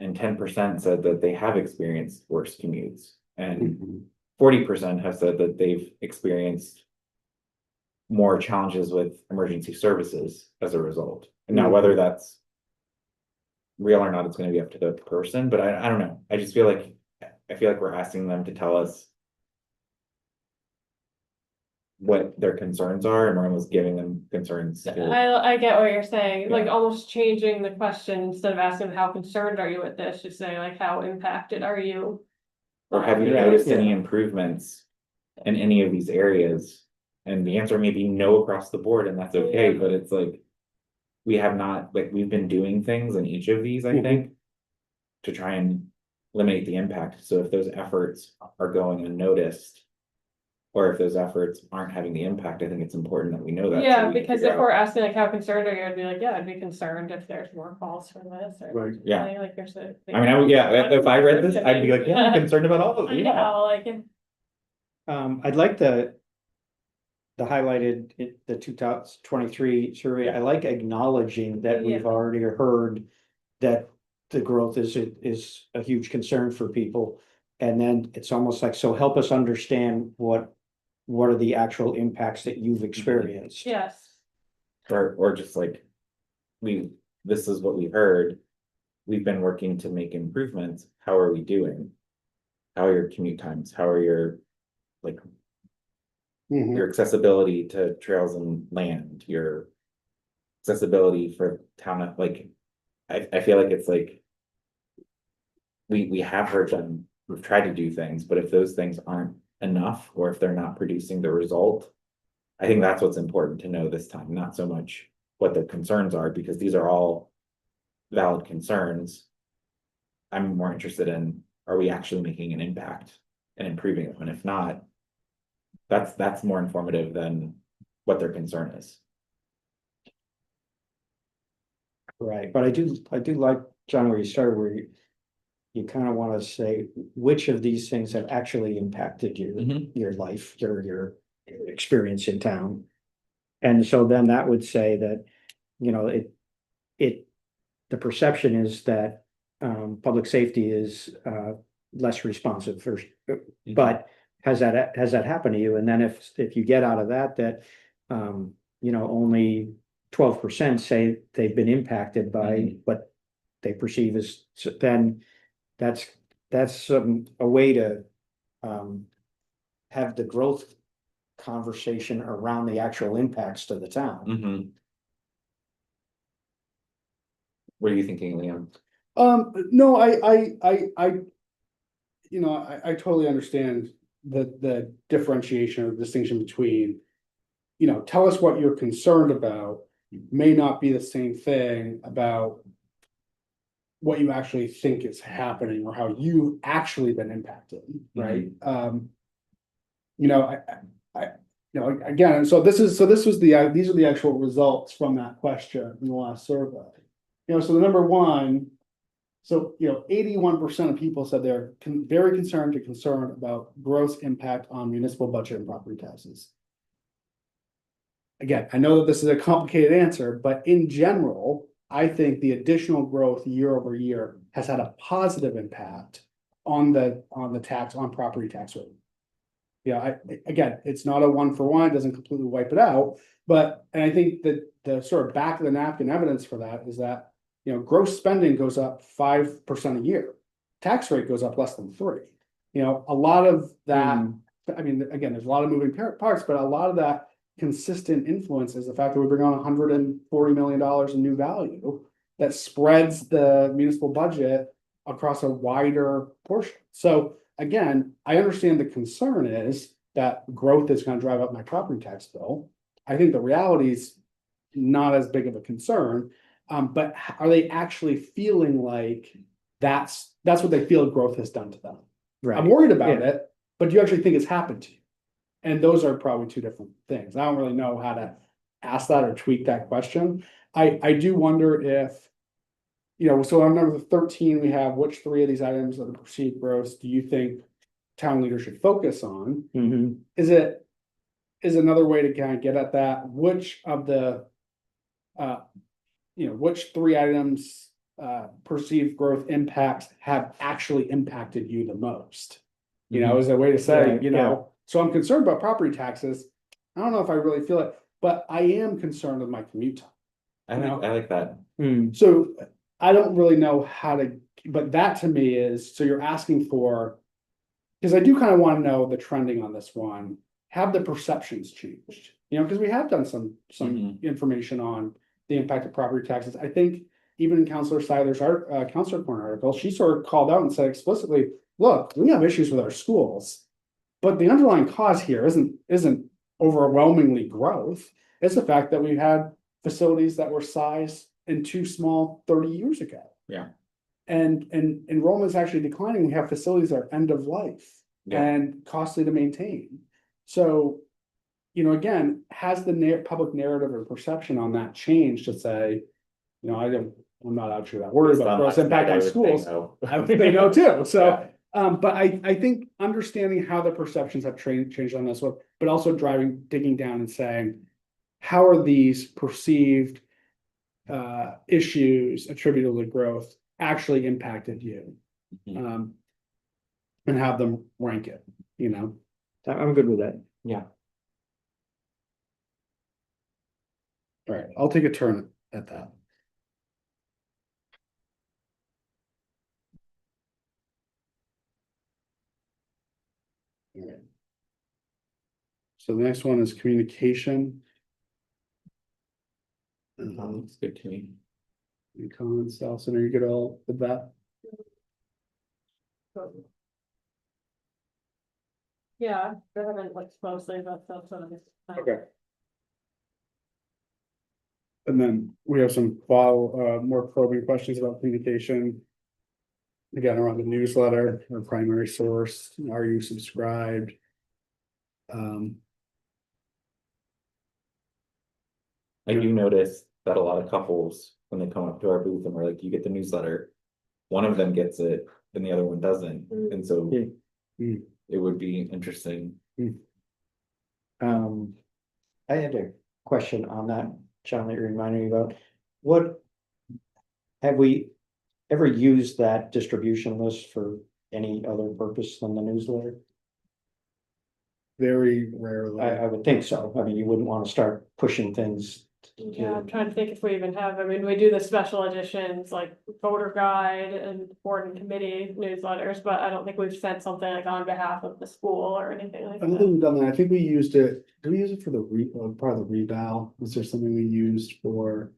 and 10% said that they have experienced worse commutes, and 40% have said that they've experienced more challenges with emergency services as a result. And now whether that's real or not, it's going to be up to the person, but I don't know. I feel like we're asking them to tell us what their concerns are, and we're almost giving them concerns. I get what you're saying, like Yeah. almost changing the question, instead of asking how concerned are you with this, just saying like, how impacted are you? Or have you noticed any improvements in any of these areas? And the answer may be no across the board, and that's okay, but it's like. We have not, like, we've been doing things in each of these, I think. To try and eliminate the impact, so if those efforts are going unnoticed. Or if those efforts aren't having the impact, I think it's important that we know that. so Yeah, we can because figure if out- we're asking like, how concerned are you, I'd be like, yeah, I'd be concerned if there's more calls for this or. Right. Yeah. Like there's a. I mean, if I read this, I'd be like, yeah, I'm concerned about all of I them, know, like. I'd like the highlighted, the 2023 survey. I like acknowledging that we've Yeah. already heard that the growth is a huge concern for people. And then it's almost like, so help us understand what are the actual impacts that you've experienced. Yes, Or just like, this is what we heard. We've been working to make improvements. How are we doing? How are your commute times? How are your, like, your accessibility to trails and land, your accessibility for town, like, I feel like it's like. We have heard them, we've tried to do things, but if those things aren't enough, or if they're not producing the result. I think that's what's important to know this time, not so much what the concerns are, because these are all valid concerns. I'm more interested in, are we actually making an impact and improving it? And if not, that's more informative than what their concern is. Right, but I do like, John, where you started, where you kind of want to say which of these things have actually impacted your life, your experience in town. And so then that would say that, you know, the perception is that, public safety is, less responsive first. But has that happened to you? And then if you get out of that, you know, only 12% say they've been impacted by what they perceive as, then that's a way to, have the growth conversation around the actual impacts to the town. Mhm. What are you thinking, Liam? No, you know, I totally understand the differentiation or distinction between, you know, tell us what you're concerned about may not be the same thing about what you actually think is happening or how you've actually been impacted, right? You know, you know, again, so this was these are the actual results from that question in the last survey. You know, so the number one, so, you know, 81% of people said they're very concerned about gross impact on municipal budget and property taxes. Again, I know that this is a complicated answer, but in general, I think the additional growth year over year has had a positive impact on the property tax rate. Yeah, again, it's not a 1-for-1, it doesn't completely wipe it out, but, and I think that the sort of back of the napkin evidence for that is that, you know, gross spending goes up 5% a year. Tax rate goes up less than 3. You know, a lot of that, I mean, again, there's a lot of moving parts, but a lot of that consistent influence is the fact that we bring on $140 million in new value that spreads the municipal budget across a wider portion. So again, I understand the concern is that growth is going to drive up my property tax bill. I think the reality is not as big of a concern. But are they actually feeling like that's what they feel growth has done to them? Right. I'm worried about it, but do you actually think it's happened to you? And those are probably two different things. I don't really know how to ask that or tweak that question. I do wonder if, you know, so on number 13, we have which 3 of these items of the perceived gross do you think town leaders should focus on? Mhm. Is another way to kind of get at that, which of the, you know, which 3 items, perceived growth impacts have actually impacted you the most? You know, is a way to say, Yeah, you know, so I'm concerned about property taxes. I don't know if I really feel it, but I am concerned with my commute time. I like that. So I don't really know how to, but that to me is, so you're asking for, because I do kind of want to know the trending on this one. Have the perceptions changed? You know, because we have done some information on the impact of property taxes. I think even in Councilor Seiler's Councilor Corner article, she sort of called out and said explicitly, look, we have issues with our schools, but the underlying cause here isn't overwhelmingly growth. It's the fact that we had facilities that were sized and too small 30 years ago. Yeah. And enrollment is actually declining. We have facilities that are end of life and costly to maintain. So, you know, again, has the public narrative or perception on that changed to say, you know, I'm not actually that worried about gross impact on schools. I would say no too. So, but I think understanding how the perceptions have changed on this one, but also digging down and saying, how are these perceived issues attributable to growth actually impacted you? And have them rank it, you know? I'm good with that. Yeah. All right, I'll take a turn at that. All right. So the next one is communication. Looks good to me. Any comments, Allison, are you good all with that? Yeah, I haven't looked closely about stuff. Okay. And then we have some more probing questions about communication. Again, around the newsletter, our primary source, are you subscribed? I do notice that a lot of couples, when they come up to our booth and we're like, you get the newsletter, one of them gets it and the other one doesn't. And so it would be interesting. I had a question on that, John, that you reminded me about. What? Have we ever used that distribution list for any other purpose than the newsletter? Very rarely. I would think so. I mean, you wouldn't want to start pushing things. Yeah, I'm trying to think if we even have, I mean, we do the special editions like voter guide and board and committee newsletters, but I don't think we've sent something like on behalf of the school or anything like I don't think that. we've done that. I think we used it, did we use it for the part of the reval? Was there something we used for?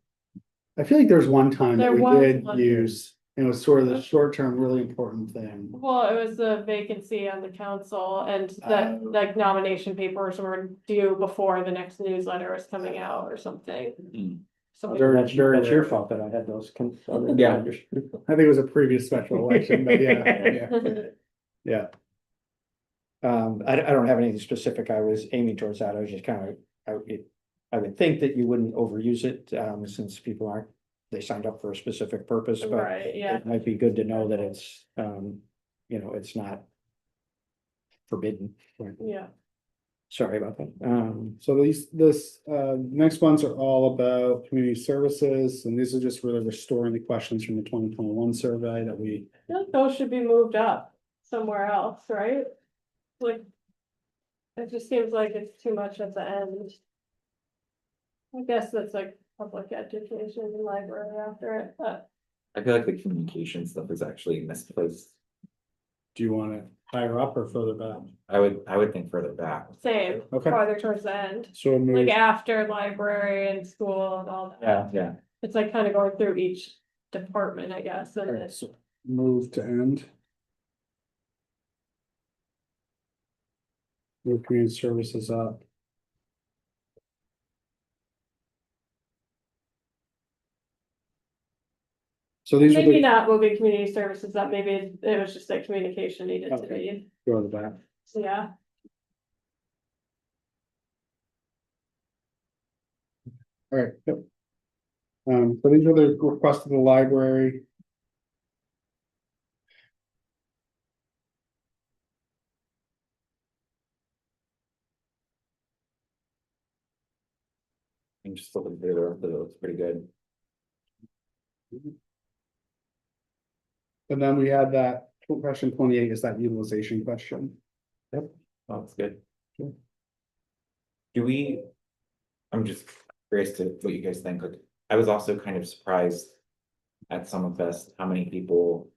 I feel like there's one time that There we was did one. use, and it was sort of the short-term, really important thing. Well, it was the vacancy on the council and that Oh. like nomination papers were due before the next newsletter was coming out or something. Mm. So Very- That's very your rare. fault that I had those. Yeah. I think it was a previous special election, but yeah, yeah. I don't have anything specific I was aiming towards that. I was just kind of, I would think that you wouldn't overuse it, since people aren't, they signed up for a specific purpose, but Right, yeah. it might be good to know that it's, it's not forbidden. Yeah. Sorry about that. So next ones are all about community services, and these are just really restoring the questions from the 2021 survey that we. I feel like those should be moved up somewhere else, right? Like. It just seems like it's too much at the end. I guess that's like public education and library after it, but I feel like the communication stuff is actually misplaced. Do you want it higher up or further back? I would think further back. same, Okay. farther towards the end. So we'll move, Like after library and school and all that. Yeah. It's like kind of going through each department, I guess, and alright, it's, so move to end. Move community services up. So these are maybe the, not moving community services up, maybe it was just like communication needed to Okay. be, go to the back. so yeah. Alright, yep. So these are the requests of the library. I'm just looking through it looks pretty good. And then we had that question 28 is that utilization question. Oh, that's good. Sure. I'm just curious to what you guys think. Like, I was also kind of surprised at Summerfest how many people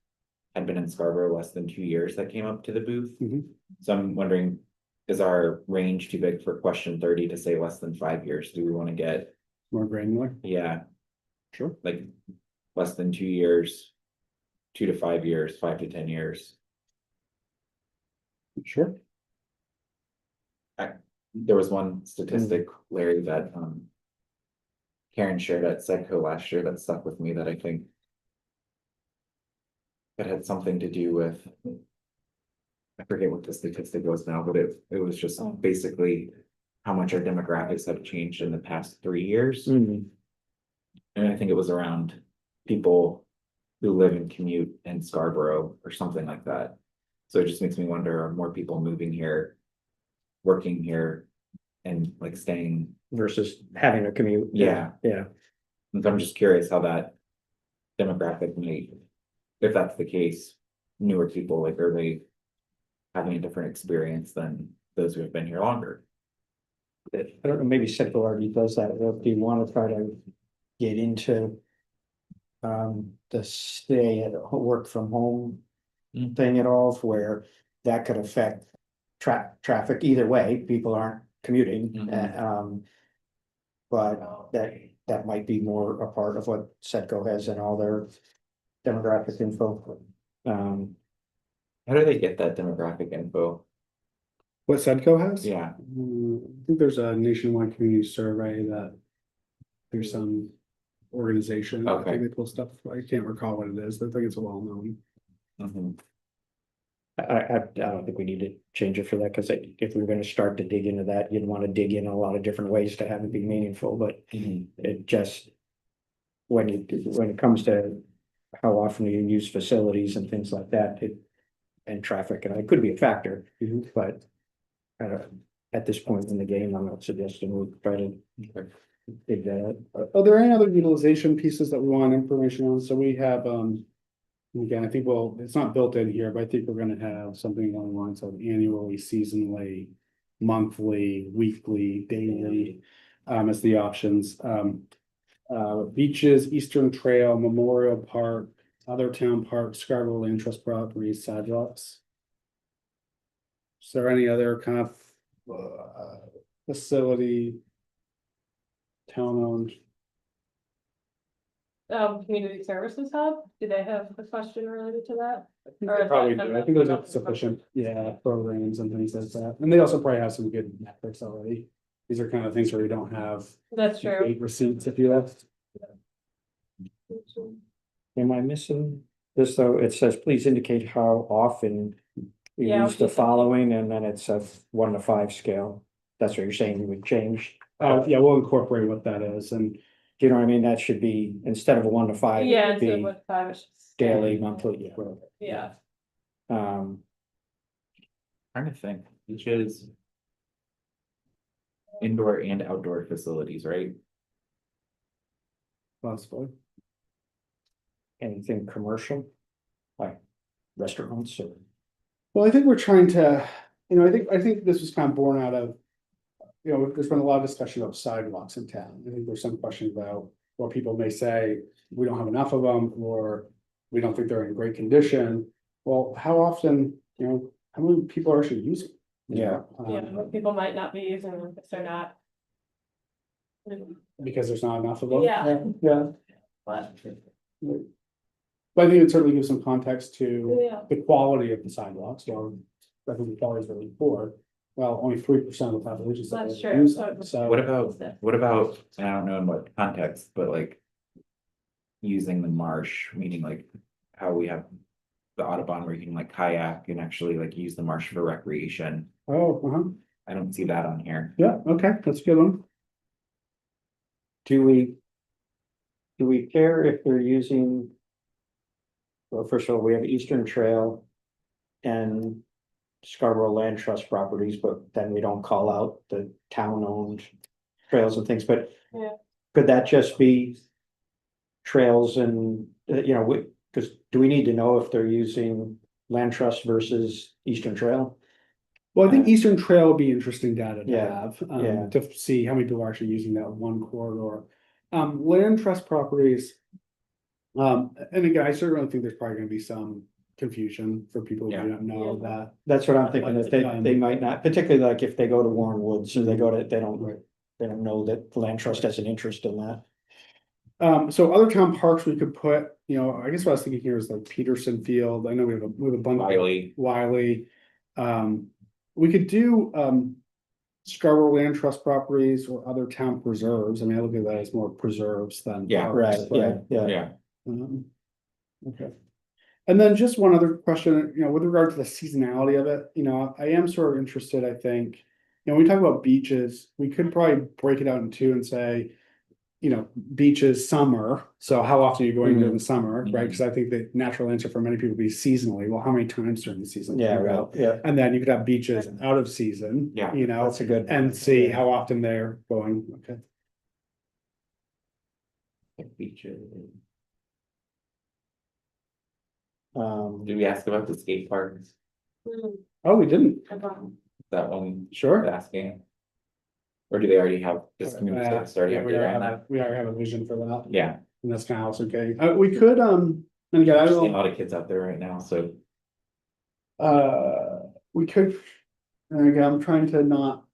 had been in Scarborough less than 2 years that came up to the booth. Mhm. So I'm wondering, is our range too big for question 30 to say less than 5 years? Do we want to get, More granular, yeah, sure. like less than 2 years, 2 to 5 years, 5 to 10 years? Sure. There was one statistic, Larry, that Karen shared at Sedco last year that stuck with me that I think that had something to do with, I forget what the statistic was now, but it was just basically how much our demographics have changed in the past 3 years. Mhm. And I think it was around people who live and commute in Scarborough or something like that. So it just makes me wonder, are more people moving here, working here, and like staying? Versus having a commute. Yeah. Yeah. And so I'm just curious how that demographic might, if that's the case, newer people, like, are they having a different experience than those who have been here longer? I don't know, maybe Sedco already does that. If you want to try to get into the stay at work from home Mm. thing at all, where that could affect traffic either way. People aren't commuting. Mhm. But that might be more a part of what Sedco has in all their demographic info. How do they get that demographic info? What Sedco has? Yeah, I think there's a nationwide community survey that. There's some organization, I Okay. think they pull stuff, I can't recall what it is, but I think it's a well known. mhm. I don't think we need to change it for that, because if we were gonna start to dig into that, you'd wanna dig in a lot of different ways to have it be meaningful, but Mhm. it just. When it comes to how often you use facilities and things like that, and traffic, and it could be a factor, but. at this point in the game, I'm not suggesting we try to dig that. Are there any other utilization pieces that we want information on? So we have, again, I think, well, it's not built in here, but I think we're gonna have something along the lines of annually, seasonally, monthly, weekly, daily, as the options. Beaches, Eastern Trail, Memorial Park, other town parks, Scarborough Land Trust properties, sidewalks. Is there any other kind of, facility? Town owned? Community Services Hub, do they have a question related to that? Or is Probably that- do. I think those are sufficient, yeah, programs and things like that. And they also probably have some good metrics already. These are kind of things where we don't have That's true. 8 receipts, if you will. Am I missing this though? It says, please indicate how often we Yeah, use the we should- following, and then it's a 1 to 5 scale. That's what you're saying you would change. Yeah, we'll incorporate what that is, and Do you know what I mean? That should be, instead of a 1 to 5, it Yeah, would instead of be with five, it's just- daily, monthly, Yeah, um, Trying to think, beaches. Indoor and outdoor facilities, right? possibly. anything commercial. Like restaurants or. Well, I think we're trying to, I think this was kind of born out of. There's been a lot of discussion about sidewalks in town. I think there's some question about, or people may say, we don't have enough of them, or we don't think they're in great condition. Well, how often, how many people are actually using? Yeah. yeah, people might not be using them if they're not. Because there's not enough of them. Yeah. Yeah. But, But I think it certainly gives some context to yeah, the quality of the sidewalks, or I think the quality is really poor. Well, only 3% of the population. That's true. use them, So. What about, I don't know in what context, but like. Using the marsh, meaning like how we have the Audubon where you can like kayak and actually like use the marsh for recreation. Oh, I don't see that on here. yeah, okay, that's a good one. Do we care if they're using? Well, first of all, we have Eastern Trail. And Scarborough Land Trust properties, but then we don't call out the town-owned trails and things, but. Yeah. Could that just be? Trails and, because do we need to know if they're using Land Trust versus Eastern Trail? Well, I think Eastern Trail would be interesting data to Yeah, have, yeah. to see how many people are actually using that one corridor. Land trust properties. And again, I certainly think there's probably gonna be some confusion for people who Yeah. don't know Yeah. that. That's what I'm thinking, that they might not, particularly like if they go to Warren Woods, or they don't know that the Land Trust has an interest in that. So other town parks we could put, I guess what I was thinking here is like Peterson Field. I know we have a bunch. Wiley. We could do, Scarborough Land Trust properties or other town preserves. I mean, I look at that as more preserves than. Yeah. parks, Right, yeah. Yeah, Okay. And then just one other question, with regard to the seasonality of it, I am sort of interested, I think. When we talk about beaches, we could probably break it out in two and say. Beaches, summer, so how often are you going during the summer, right? Because I think the natural answer for many people would be seasonally, well, how many times during the season? Yeah, can you right, go? yeah, And then you could have beaches out of season. Yeah. that's a good. And see how often they're going, okay. like beaches. Did Did we ask about the skate parks? Oh, we didn't, That one sure. asking? Or do they already have this community service already Yeah, have we their already own have that? we already have a vision for that, Yeah, and that's kind of also okay, we could, and again, I there's a don't. lot of kids out there right now, so. We could, and again, I'm trying to not.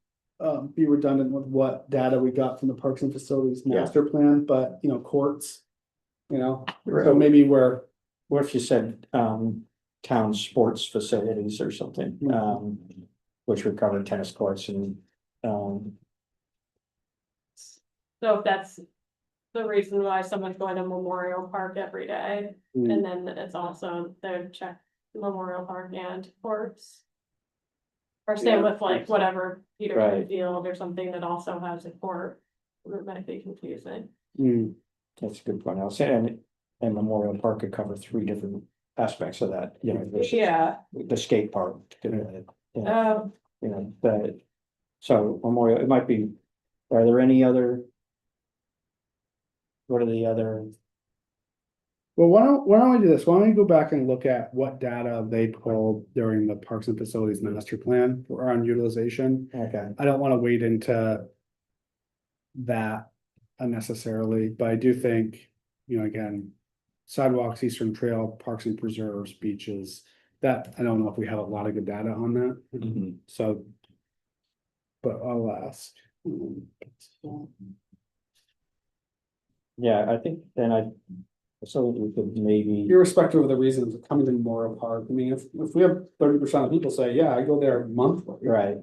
Be redundant with what data we got from the Parks and Facilities Yeah. Master Plan, but courts. So Right. maybe we're, What if you said, town sports facilities or something, which would cover tennis courts and, so if that's the reason why someone's going to Memorial Park every day, and then it's also they check Memorial Park and courts. Or same with like whatever Peterson Right. Field or something that also has a court, it might be confusing. that's a good point. I'll say, and Memorial Park could cover 3 different aspects of that, versus Yeah, the skate park. The So Memorial, it might be, are there any other? What are the other, Well, why don't we do this? Why don't we go back and look at what data they pulled during the Parks and Facilities Master Plan for on utilization? okay, I don't wanna wade into that unnecessarily, but I do think, again, sidewalks, Eastern Trail, parks and preserves, beaches, that, I don't know if we have a lot of good data on that, Mhm. so. But I'll ask. yeah, I think then so we could maybe, Irrespective of the reasons of coming to Memorial Park, I mean, if we have 30% of people say, yeah, I go there monthly. right,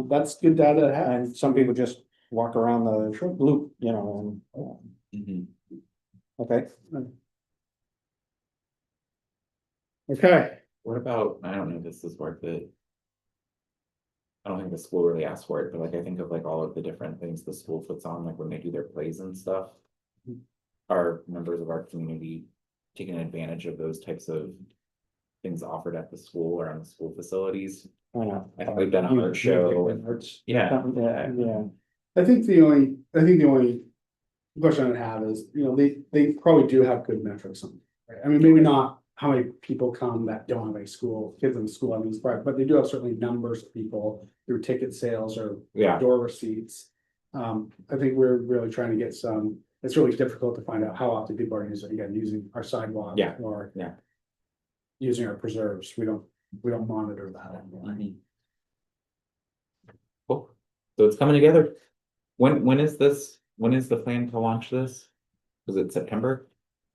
That's good data to have. and some people just walk around the loop, and, Mhm. okay. Okay, What about, I don't know if this is worth it. I don't think the school really asked for it, but like I think of like all of the different things the school puts on, like when they do their plays and stuff. Are members of our community taking advantage of those types of things offered at the school or on the school facilities? I know. I think we've done a art show and, yeah. Yeah, I think the only question I'd have is, they probably do have good metrics on, it, right? I mean, maybe not how many people come that don't have any school, kids in school, I mean, it's right, but they do have certainly numbers of people through ticket sales or Yeah, door receipts. I think we're really trying to get some, it's really difficult to find out how often people are using our sidewalk. Yeah, Or. yeah. Using our preserves, we don't monitor that anymore. Cool. So it's coming together. When is this? When is the plan to launch this? Is it September?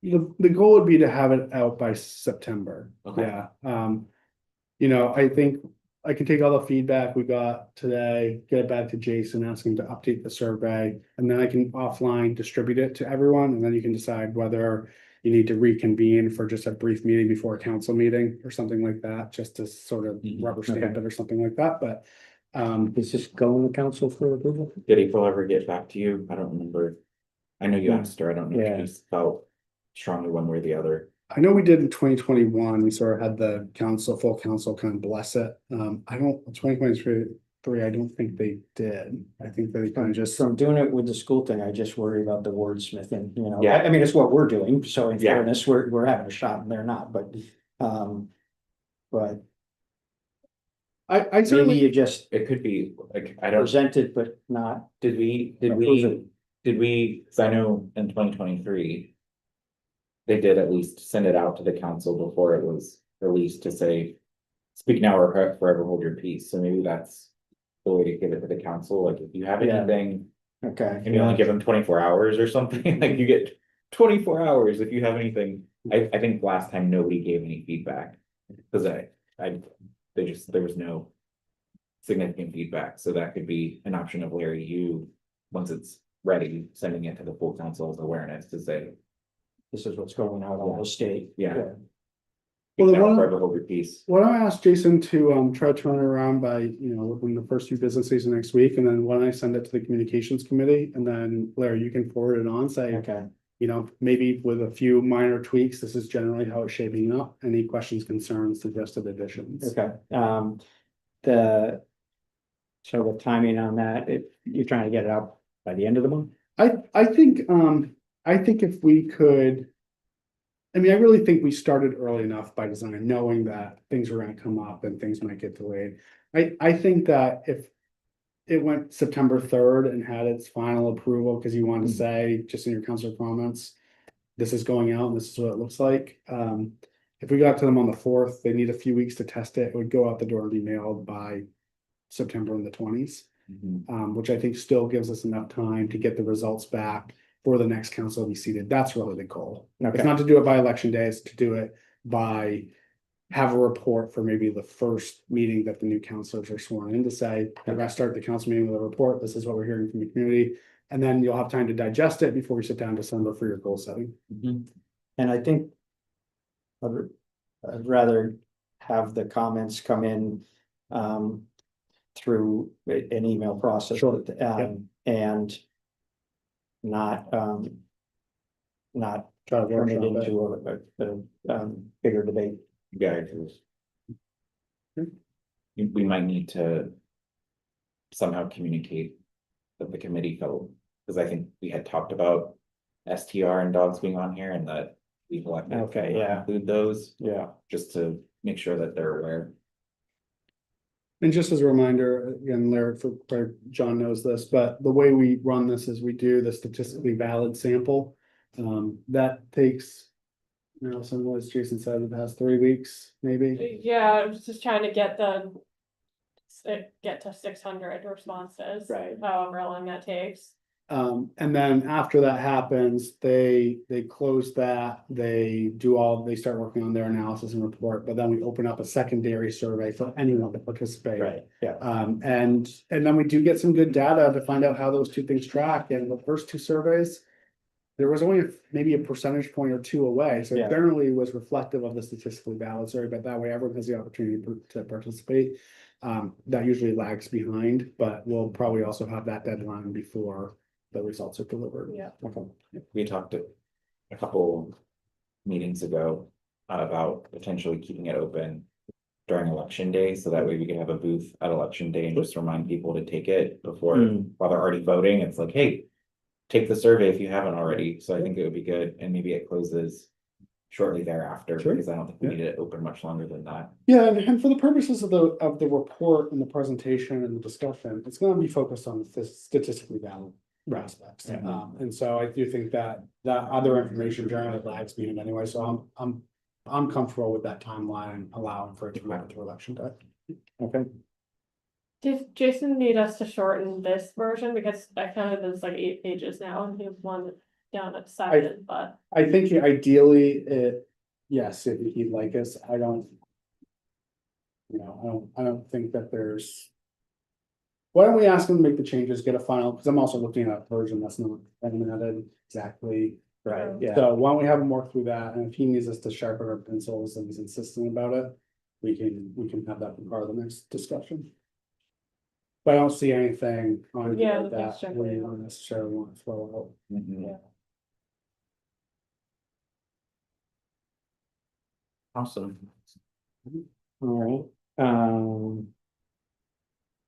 The goal would be to have it out by September. Okay. Yeah, I think I can take all the feedback we got today, get it back to Jason, ask him to update the survey, and then I can offline distribute it to everyone, and then you can decide whether you need to reconvene for just a brief meeting before a council meeting or something like that, just to sort of Mhm. rubber stamp it or something like that, but is this going to council for approval? Did April ever get back to you? I don't remember. I know you Yeah. asked her. I don't know Yeah. if she felt strongly one way or the other. I know we did in 2021, we sort of had the full council kind of bless it. I don't, 2023, I don't think they did. I think they kind of just. From doing it with the school thing, I just worry about the wordsmithing, Yeah. I mean, it's what we're doing, so in Yeah. fairness, we're having a shot and they're not, but. But I maybe certainly, you just It could be like, I don't, present it, but not. did we, cause I know in 2023. They did at least send it out to the council before it was released to say. Speak now or forever hold your peace, so maybe that's the way to give it to the council, like if you have Yeah. anything. Okay. And you only give them 24 hours or something, like you get 24 hours if you have anything. I think last time nobody gave any feedback. Cause there was no. Significant feedback, so that could be an option of Larry, once it's ready, sending it to the full council's awareness to say. This is what's going out on the state. Yeah. Well, Well, the one- forever hold your peace. why don't I ask Jason to try to turn it around by, within the first few business days of next week, and then why don't I send it to the communications committee, and then Larry, you can forward it on, say. Okay, Maybe with a few minor tweaks, this is generally how it's shaping up. Any questions, concerns, suggested additions? okay, so the timing on that, if you're trying to get it out by the end of the month? I think if we could. I mean, I really think we started early enough by design, knowing that things were gonna come up and things might get delayed. I think that if. It went September 3rd and had its final approval, because you want to say, just in your council comments. This is going out and this is what it looks like. If we got to them on the 4th, they need a few weeks to test it. It would go out the door and be mailed by. September in the 20s, which I think still gives us enough time to get the results back for the next council to be seated. That's really the goal. It's Okay. not to do it by election day, it's to do it by. Have a report for maybe the first meeting that the new councilors are sworn in to say, we're gonna start the council meeting with a report. This is what we're hearing from the community. And then you'll have time to digest it before we sit down in December for your goal setting. And I think. I'd rather have the comments come in, through an email process. Sure. And not, not Try to turn it workshop it. into a bigger debate. Yeah. We might need to. somehow communicate that the committee felt, because I think we had talked about STR and dogs being on here and that we elected to Okay, yeah. include those, Yeah, just to make sure that they're aware. And just as a reminder, again, Larry, for John knows this, but the way we run this is we do the statistically valid sample. That takes, some was Jason said, it has 3 weeks, maybe. Yeah, I was just trying to get get to 600 responses. Right. However long that takes. And then after that happens, they close that, they start working on their analysis and report, but then we open up a secondary survey for anyone to participate. right, yeah, And then we do get some good data to find out how those two things track, and the first two surveys. There was only maybe a percentage point or two away, so Yeah. it generally was reflective of the statistically valid survey, but that way everyone has the opportunity to participate. That usually lags behind, but we'll probably also have that deadline before the results are delivered. Yeah. okay, We talked a couple meetings ago about potentially keeping it open during election day, so that way we could have a booth at election day and just remind people to take it before, Mm. while they're already voting. It's like, hey, take the survey if you haven't already. So I think it would be good, and maybe it closes shortly thereafter, Sure. because I don't think we Yeah. need it open much longer than that. Yeah, and for the purposes of the report and the presentation and the discussion, it's gonna be focused on the statistically valid aspects. Mhm. And so I do think that other information generally lags behind anyway, so I'm comfortable with that timeline, allowing for it to go to election day. okay. Did Jason need us to shorten this version? Because I counted this like 8 pages now and he has one down at 7, but. I think ideally, yes, if you'd like us, I don't think that there's. Why don't we ask them to make the changes, get a final, because I'm also looking at a version that's not edited exactly. Right, yeah, So why don't we have him work through that, and if he needs us to sharpen our pencils and he's insistent about it, we can have that be part of the next discussion. But I don't see anything on Yeah, here that's that we definitely- don't necessarily want to throw out. Mhm. Yeah. Awesome. all right,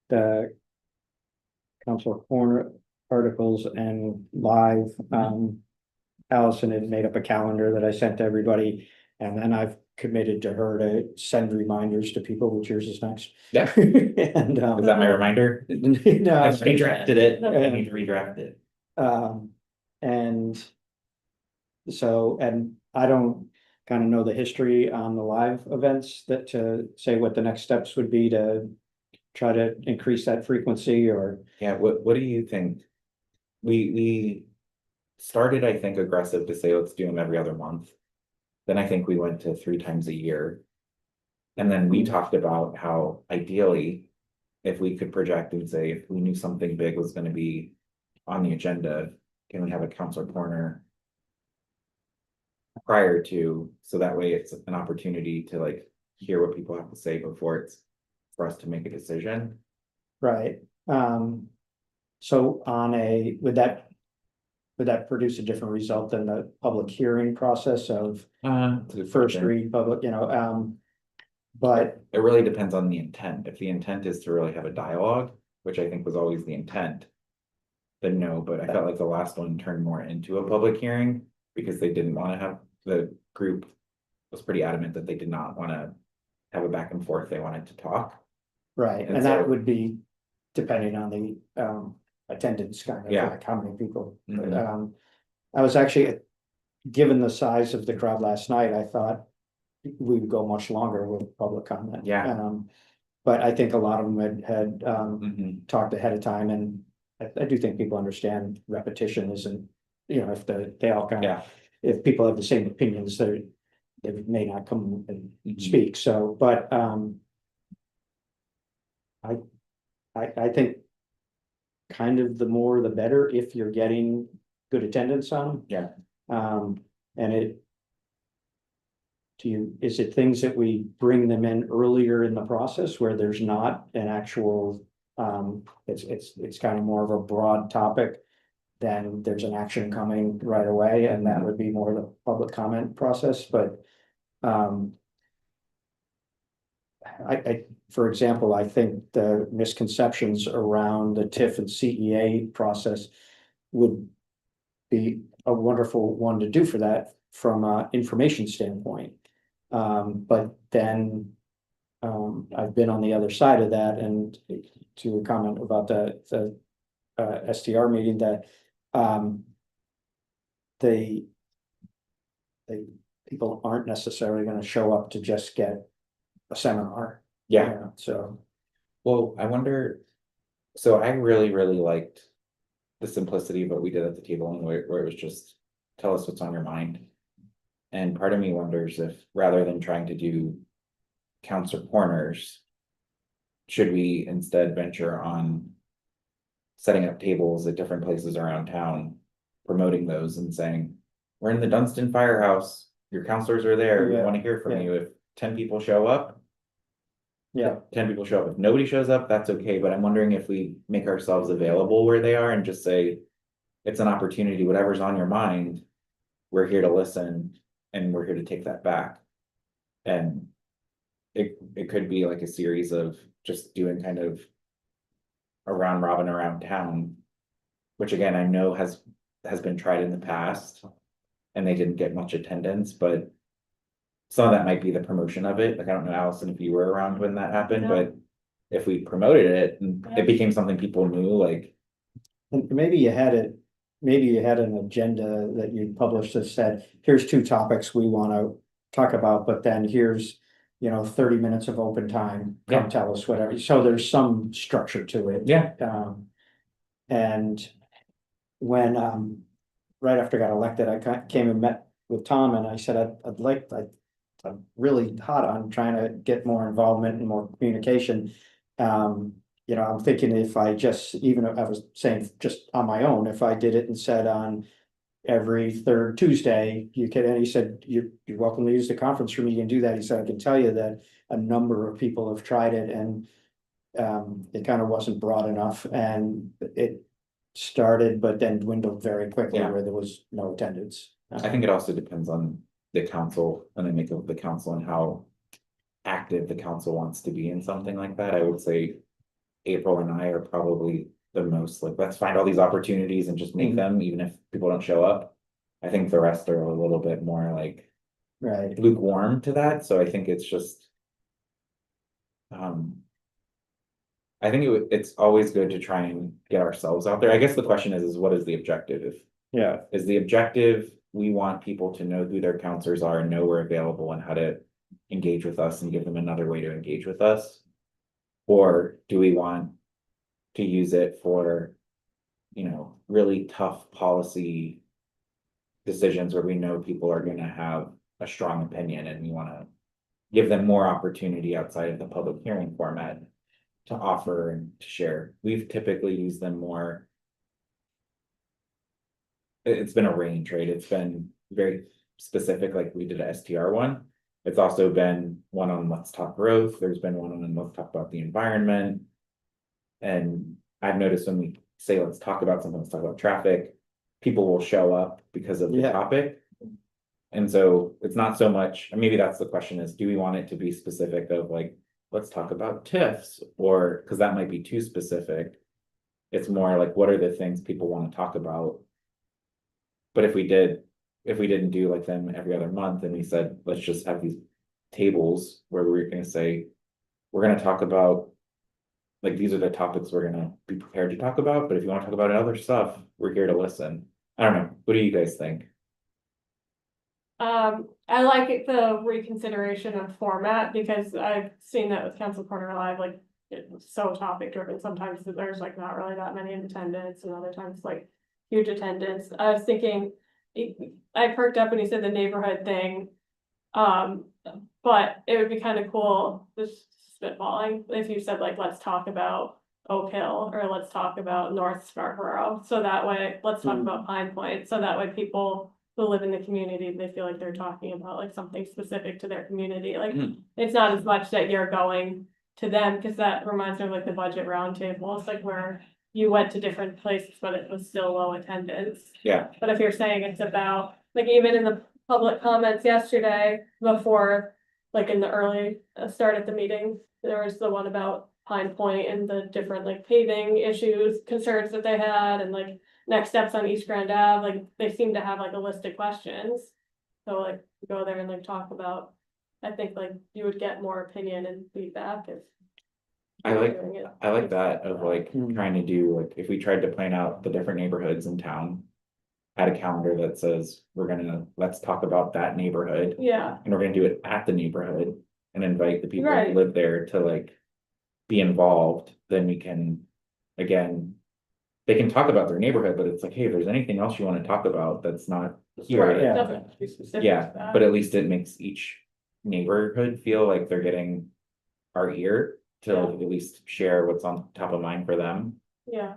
the. Council corner articles and live, Allison had made up a calendar that I sent to everybody. And then I've committed to her to send reminders to people, which yours is next. Yeah. And, Is that my reminder? I no, redrafted it. I Okay. need to redraft it. and so, and I don't kind of know the history on the live events that to say what the next steps would be to try to increase that frequency or, Yeah, what do you think? We started, I think, aggressive to say, let's do them every other month. Then I think we went to 3 times a year. And then we talked about how ideally, if we could project and say, if we knew something big was gonna be on the agenda, can we have a counselor corner prior to, so that way it's an opportunity to like hear what people have to say before it's for us to make a decision. right? So on a, would that produce a different result than the public hearing process of It's a good first question. read public, but, It really depends on the intent. If the intent is to really have a dialogue, which I think was always the intent. Then no, but I felt like the last one turned more into a public hearing because they didn't want to have, the group was pretty adamant that they did not want to have a back and forth. They wanted to talk. right, And and that so- would be depending on the attendance kind of Yeah. like how many people. But, Mhm. I was actually, given the size of the crowd last night, I thought we would go much longer with public comment. Yeah. But I think a lot of them had Mhm. talked ahead of time, and I do think people understand repetition isn't, if they all kind of, Yeah. if people have the same opinions, they may not come and Mhm. speak, so, but, I think kind of the more the better if you're getting good attendance on. Yeah. And is it things that we bring them in earlier in the process where there's not an actual, it's kind of more of a broad topic. Then there's an action coming right away, and that would be more the public comment process, but, for example, I think the misconceptions around the TIF and CEA process would be a wonderful one to do for that from a information standpoint. But then I've been on the other side of that, and to a comment about the STR meeting, that they people aren't necessarily gonna show up to just get a seminar. Yeah, So, well, I wonder, so I really liked the simplicity of what we did at the table, and where it was just, tell us what's on your mind. And part of me wonders if, rather than trying to do counselor corners, should we instead venture on setting up tables at different places around town, promoting those and saying, we're in the Dunstan Firehouse, your counselors are there, we Yeah, want to hear from yeah. you. If 10 people show up, yeah, 10 people show up. If nobody shows up, that's okay, but I'm wondering if we make ourselves available where they are and just say, it's an opportunity, whatever's on your mind, we're here to listen and we're here to take that back. And it could be like a series of just doing kind of a round robin around town, which again, I know has been tried in the past and they didn't get much attendance, but some of that might be the promotion of it. Like, I don't know, Allison, if you were around when that happened, No. but if we promoted it and Yeah. it became something people knew, like, and maybe you had it, maybe you had an agenda that you published that said, here's 2 topics we wanna talk about, but then here's, 30 minutes of open time, come Yeah. tell us whatever, so there's some structure to it. yeah, And when, right after I got elected, I came and met with Tom and I said, I'm really hot on trying to get more involvement and more communication. I'm thinking if I just, even if I was saying just on my own, if I did it and said on every 3rd Tuesday, you can, and he said, you're welcome to use the conference room, you can do that. He said, I can tell you that a number of people have tried it and it kind of wasn't broad enough and it started, but then dwindled very quickly Yeah. where there was no attendance. I think it also depends on the council and the makeup of the council and how active the council wants to be in something like that. I would say April and I are probably the most like, let's find all these opportunities and just make Mhm. them, even if people don't show up. I think the rest are a little bit more like Right. lukewarm to that, so I think it's just. I think it's always good to try and get ourselves out there. I guess the question is what is the objective? If Yeah. is the objective, we want people to know who their counselors are and know we're available and how to engage with us and give them another way to engage with us? Or do we want to use it for, really tough policy decisions where we know people are gonna have a strong opinion and we wanna give them more opportunity outside of the public hearing format to offer and to share? We've typically used them more. It's been a range, right? It's been very specific, like we did a STR one. It's also been one on Let's Talk Growth. There's been one on Let's Talk About the Environment. And I've noticed when we say, let's talk about something, let's talk about traffic, people will show up because of the Yeah. topic. And so it's not so much, and maybe that's the question is, do we want it to be specific of like, let's talk about TIFs, or, because that might be too specific. It's more like, what are the things people want to talk about? But if we didn't do like them every other month and we said, let's just have these tables where we're gonna say, we're gonna talk about, like, these are the topics we're gonna be prepared to talk about, but if you want to talk about other stuff, we're here to listen. I don't know, what do you guys think? I like the reconsideration of format because I've seen that with Council Corner Live, like it's so topic driven. Sometimes there's like not really that many in attendance and other times like huge attendance. I was thinking, I perked up when you said the neighborhood thing. But it would be kind of cool, just spitballing, if you said like, let's talk about Oak Hill or let's talk about North Scarborough. So that way, let's talk Mm. about Pine Point. So that way people who live in the community, they feel like they're talking about like something specific to their community. Like, Mhm. it's not as much that you're going to them, because that reminds me of like the budget roundtable. It's like where you went to different places, but it was still low attendance. Yeah, But if you're saying it's about, like even in the public comments yesterday, before like in the early, start at the meeting, there was the one about Pine Point and the different like paving issues, concerns that they had, and like next steps on East Grand Ave, like they seem to have like a list of questions. So like go there and like talk about, I think like you would get more opinion and feedback if. I like, doing it. I like that of like Mm. trying to do, like, if we tried to plan out the different neighborhoods in town. Had a calendar that says, let's talk about that neighborhood, Yeah, and we're gonna do it at the neighborhood. And invite the people Right. who live there to like. Be involved, then we can, again. They can talk about their neighborhood, but it's like, hey, if there's anything else you wanna talk about that's not here. right, Yeah. doesn't have to be specific to Yeah, that. but at least it makes each neighborhood feel like they're getting our ear to Yeah. at least share what's on top of mind for them. Yeah,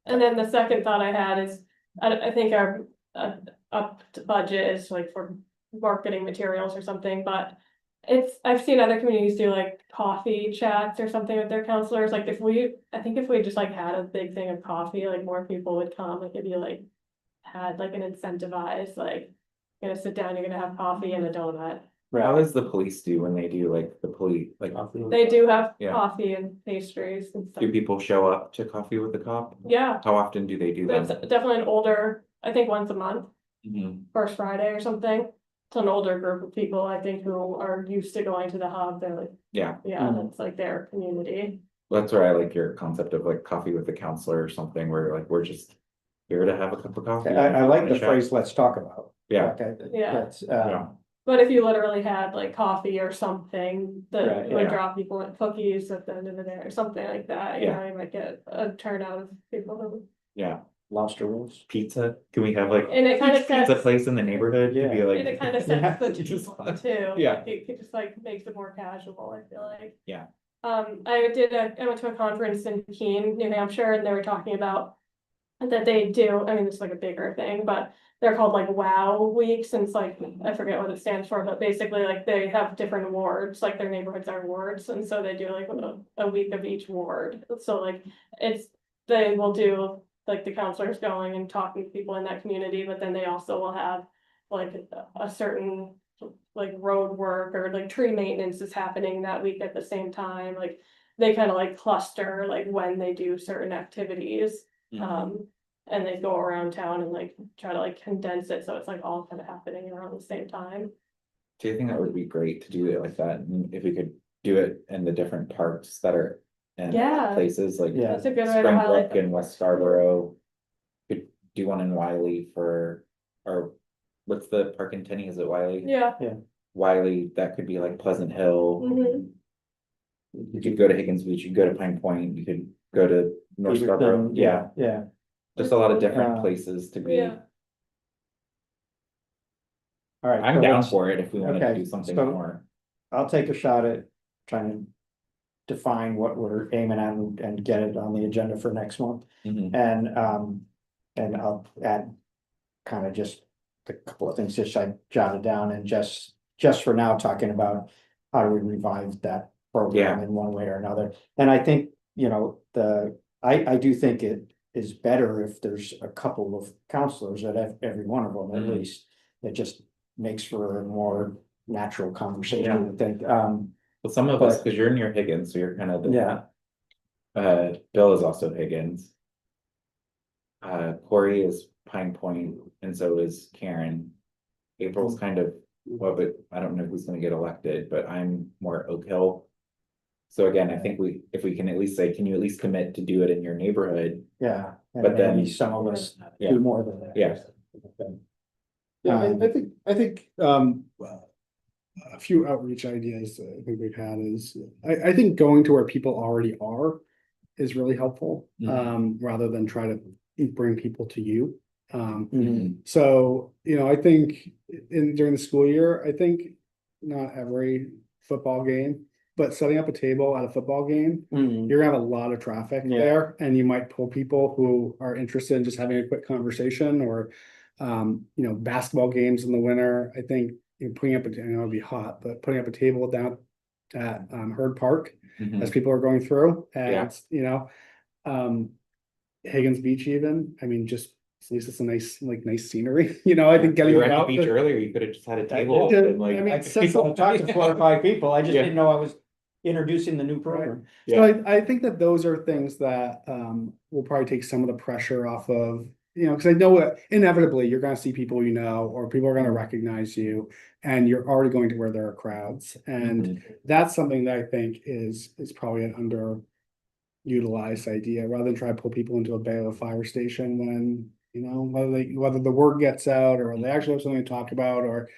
and then the second thought I had is, I think our, up to budget is like for marketing materials or something, but. I've seen other communities do like coffee chats or something with their counselors, like I think if we just like had a big thing of coffee, like more people would come, like if you like. Had like an incentivized, like, you're gonna sit down, you're gonna have coffee and a donut. How does the police do when they do like the police, like, They do have Yeah. coffee and pastries and stuff, do people show up to coffee with the cop? yeah, How often do they do it's that? definitely an older, I think once a month. Mhm. First Friday or something. It's an older group of people, I think, who are used to going to the hub, they're like, Yeah, yeah, Mhm. that's like their community. that's where I like your concept of like coffee with the counselor or something, where like, we're just here to have a cup of coffee. I like the Chat. phrase, let's talk about. Yeah. Okay, Yeah. that's, Yeah. But if you literally had like coffee or something, Right, that would yeah. draw people like cookies at the end of the day or something like that, you Yeah. know, you might get a turnout of people who. Yeah, lobster rolls. pizza, can we have like And it kind of pizza sets, place in the neighborhood to be Yeah. like? and it kind of Yeah. sets the tone too. Yeah. Like, it just like makes it more casual, I feel like. Yeah. I went to a conference in Keene, New Hampshire, and they were talking about. That they do, I mean, it's like a bigger thing, but they're called like WOW weeks, and it's like, I forget what it stands for, but basically like they have different wards, like their neighborhoods are wards, and so they do like a week of each ward. So like, they will do, like the counselors going and talking to people in that community, but then they also will have like a certain like road work or like tree maintenance is happening that week at the same time, like they kind of like cluster like when they do certain activities. And they go around town and like try to like condense it, so it's like all kind of happening around the same time. Do you think that would be great to do it like that, and if we could do it in the different parks that are in Yeah. places like Yeah. That's a good way to highlight Springbrook and them. West Scarborough. Could do one in Wiley or what's the park in Tenny, is it Wiley? Yeah. Wiley, that could be like Pleasant Hill. Mhm. You could go to Higgins Beach, you could go to Pine Point, you could go to North Scarborough, Peterson, yeah, Yeah, just a lot of different Yeah. places to be. Yeah. all right. I'm so down let's- for it if we wanted to okay, do something so- more. I'll take a shot at trying to define what we're aiming at and get it on the agenda for next month. Mhm. And I'll add kind of just a couple of things just I jotted down and just for now, talking about how do we revive that program Yeah. in one way or another. And I think, you know, I do think it is better if there's a couple of counselors at every one of them at Mhm. least. It just makes for a more natural conversation, Yeah. I think. Well, some of us, But- cause you're near Higgins, so you're kind of. Yeah. Bill is also Higgins. Corey is Pine Point, and so is Karen. April's kind of, well, but I don't know who's gonna get elected, but I'm more Oak Hill. So again, I think if we can at least say, can you at least commit to do it in your neighborhood? Yeah, and But then- maybe some of us Yeah. do more than that. Yeah. Yeah, Um, I think, a few outreach ideas I think we've had is, I think going to where people already are is really helpful, rather than try to bring people to you. Mhm. So, I think during the school year, I think not every football game, but setting up a table at a football game, Mhm. you're gonna have a lot of traffic Yeah. there, and you might pull people who are interested in just having a quick conversation, or basketball games in the winter. I think putting up I know it'd be hot, but putting up a table down at Herd Park Mhm. as people are going through, Yeah. and Higgins Beach even, I mean, just at least it's a nice scenery, you know, I think getting You were at the out. beach earlier, you could have just had a I table did. and like. I mean, I talked to 4 or 5 people, I just Yeah. didn't know I was introducing the new program. So I think that those are things that will probably take some of the pressure off of, you know, because I know that inevitably you're gonna see people you know, or people are gonna recognize you, and you're already going to where there are crowds. And Mhm. that's something that I think is probably an underutilized idea, rather than try to pull people into a bay of a fire station when, you know, whether the word gets out or they actually have something to talk about, or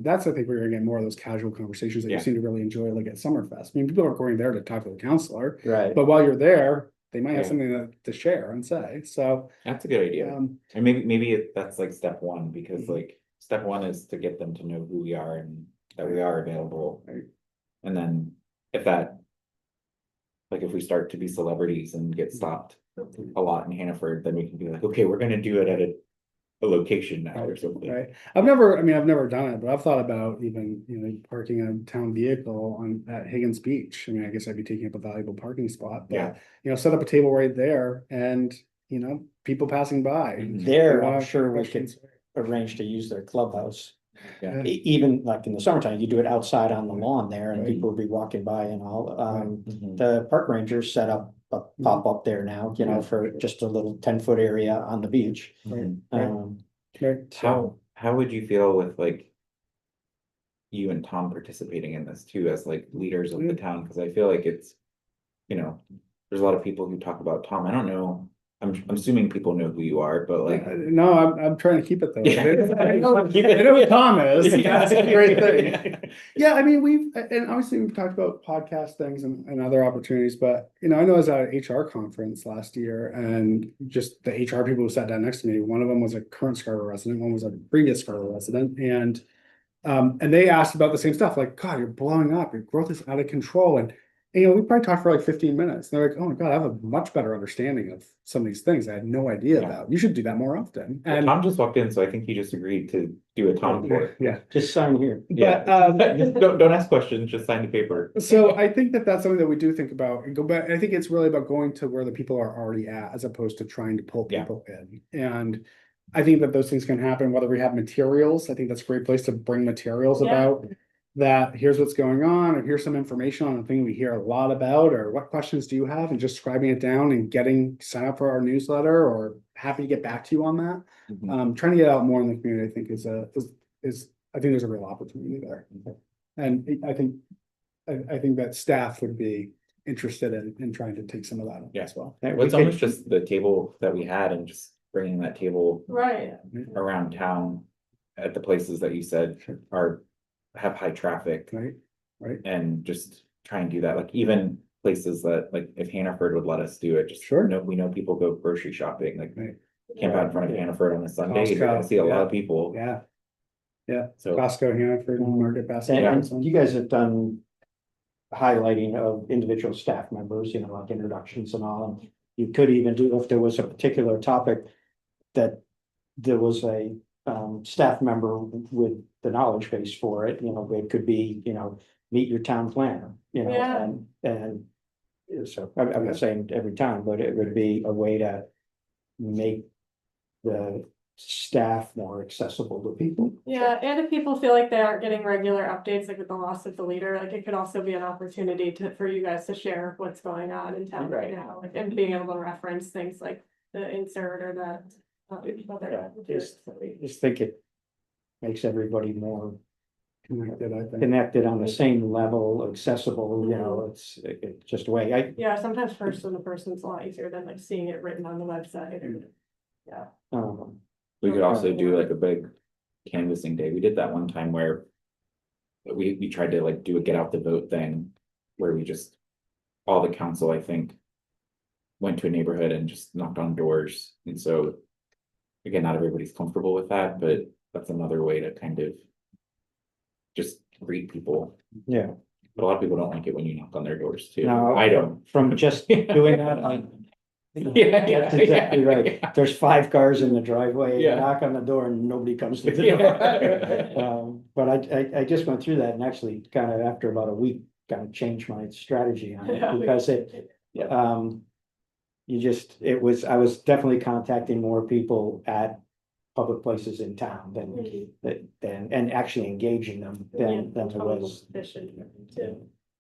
that's, I think we're gonna get more of those casual conversations that you Yeah. seem to really enjoy, like at Summerfest. I mean, people are going there to talk to the counselor, Right. but while you're there, they might have Yeah. something to share and say, so. That's a good idea. Um, And maybe that's like step one, because Mhm. like, step one is to get them to know who we are and that we are available. Right. And then if that. Like if we start to be celebrities and get stopped a lot in Hannaford, then we can be like, okay, we're gonna do it at a location now or something. Right, I've never done it, but I've thought about even, you know, parking a town vehicle at Higgins Beach. I mean, I guess I'd be taking up a valuable parking spot, Yeah. but, you know, set up a table right there and, you know, people passing by. Mhm. There, They wanna I'm ask sure we could questions. arrange to use their clubhouse. Yeah. Even like in the summertime, you do it outside on the lawn there and Right. people will be walking by and all. Mhm. The park rangers set up a pop up there now, you know, for just a little 10-foot area on the beach. Mhm. Right. Um, Right. How would you feel with like? You and Tom participating in this too as like leaders of the town, because I feel like it's, you know, there's a lot of people who talk about Tom. I don't know. I'm assuming people know who you are, but like. No, I'm trying to keep it though. Yeah. I know who Tom is. That's a great thing. Yeah, I mean, and obviously we've talked about podcast things and other opportunities, but you know, I know I was at an HR conference last year and just the HR people who sat down next to me, one of them was a current Scarborough resident, one was a previous Scarborough resident, and they asked about the same stuff, like, God, you're blowing up, your growth is out of control. And, you know, we probably talked for like 15 minutes. They're like, oh my God, I have a much better understanding of some of these things I had no idea Yeah. about. You should do that more often. Well, And Tom just walked in, so I think he just agreed to do a Tom report. yeah, just sign here. Yeah. Just don't ask questions, just sign the paper. so I think that that's something that we do think about and go back. I think it's really about going to where the people are already at, as opposed to trying to pull Yeah. people in. And I think that those things can happen, whether we have materials. I think that's a great place to bring materials Yeah. about that. Here's what's going on, or here's some information on a thing we hear a lot about, or what questions do you have, and just scribing it down and sign up for our newsletter, or happy to get back to you on that. Mhm. Trying to get out more in the community, I think is I think there's a real opportunity there. And I think that staff would be interested in trying to take some of that Yeah. as well. That we Well, it's could- almost just the table that we had and just bringing that table Right, around town at the places that you said have high traffic. Right, And just try and do that, like even places that, like if Hannaford would let us do it, just. Sure. We know people go grocery shopping, like Right. camp out in front of Hannaford on a Sunday, you're gonna Costco, see a lot yeah. of people, yeah, so. Costco, Hannaford, Market Basket. And you guys have done highlighting of individual staff members, you know, like introductions and all. And you could even do, if there was a particular topic that there was a staff member with the knowledge base for it, you know, it could be, you know, meet your town planner, you know, Yeah. and so I'm not saying every time, but it would be a way to make the staff more accessible to people. yeah, and if people feel like they aren't getting regular updates, like with the loss of the leader, like it could also be an opportunity for you guys to share what's going on in town right Right. now, like, and being able to reference things like the insert or the. Yeah, just think it makes everybody more Connected, I think. connected on the same level, accessible, you know, it's just a way, Yeah, sometimes person to person's a lot easier than like seeing it written on the website. Yeah. We could also do like a big canvassing day, we did that one time where. We tried to like do a get out the vote thing, where we just, all the council, I think. Went to a neighborhood and just knocked on doors, and so. Again, not everybody's comfortable with that, but that's another way to kind of. Just greet people, yeah. but a lot of people don't like it when you knock on their doors too, No, I don't. From just doing that, that's exactly right. There's 5 cars in the driveway, you Yeah. knock on the door and nobody comes to the door. But I just went through that and actually kind of after about a week, kind of changed my strategy on it Yeah. because I was definitely contacting more people at public places in town Mhm. and actually engaging them than it was.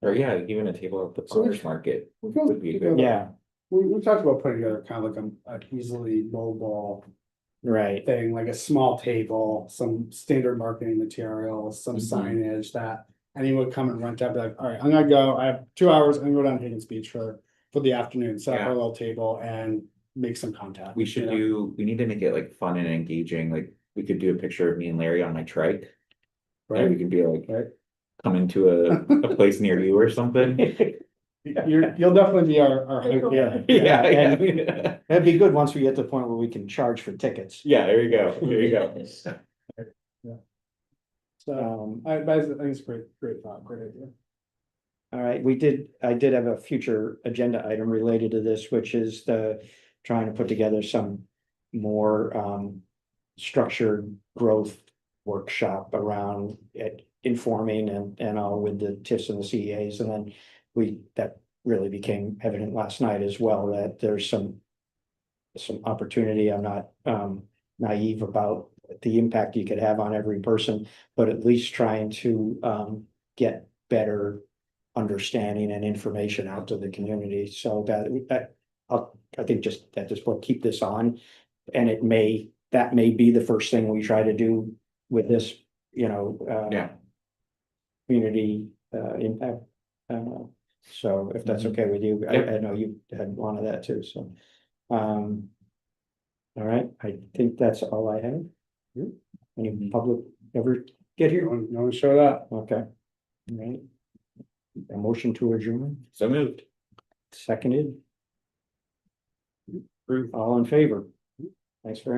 Or yeah, even a table at the So farmer's market We feel- would be we good. feel- Yeah, we talked about putting together kind of like a easily mobile right. thing, like a small table, some standard marketing materials, some Mhm. signage that anyone would come and rent out, be like, all right, I'm gonna go, I have 2 hours, I'm gonna go down to Higgins Beach for the afternoon, set up Yeah. our little table and make some contact. We should you know? we need to make it like fun and engaging, like, we could do a picture of me and Larry on my trike. And we Right, could be like, right. coming to a place near you or something. You'll definitely be our. Yeah. Yeah, And yeah. that'd be good once we get to the point where we can charge for tickets. Yeah, there you go, there you go. So, I think it's a great thought, great idea. All right, I did have a future agenda item related to this, which is trying to put together some more structured growth workshop around informing and all with the TIFs and the CEAs, and then that really became evident last night as well, that there's some opportunity. I'm not naive about the impact you could have on every person, but at least trying to get better understanding and information out to the community, so that I think just at this point, keep this on. And that may be the first thing we try to do with this, Yeah, community impact. So if that's okay with you, Yep. I know you had wanted that too, so. All right, I think that's all I have. Any public ever get here? No one showed up. Okay. All right. A motion to adjourn, so moved. seconded. All in favor? Thanks very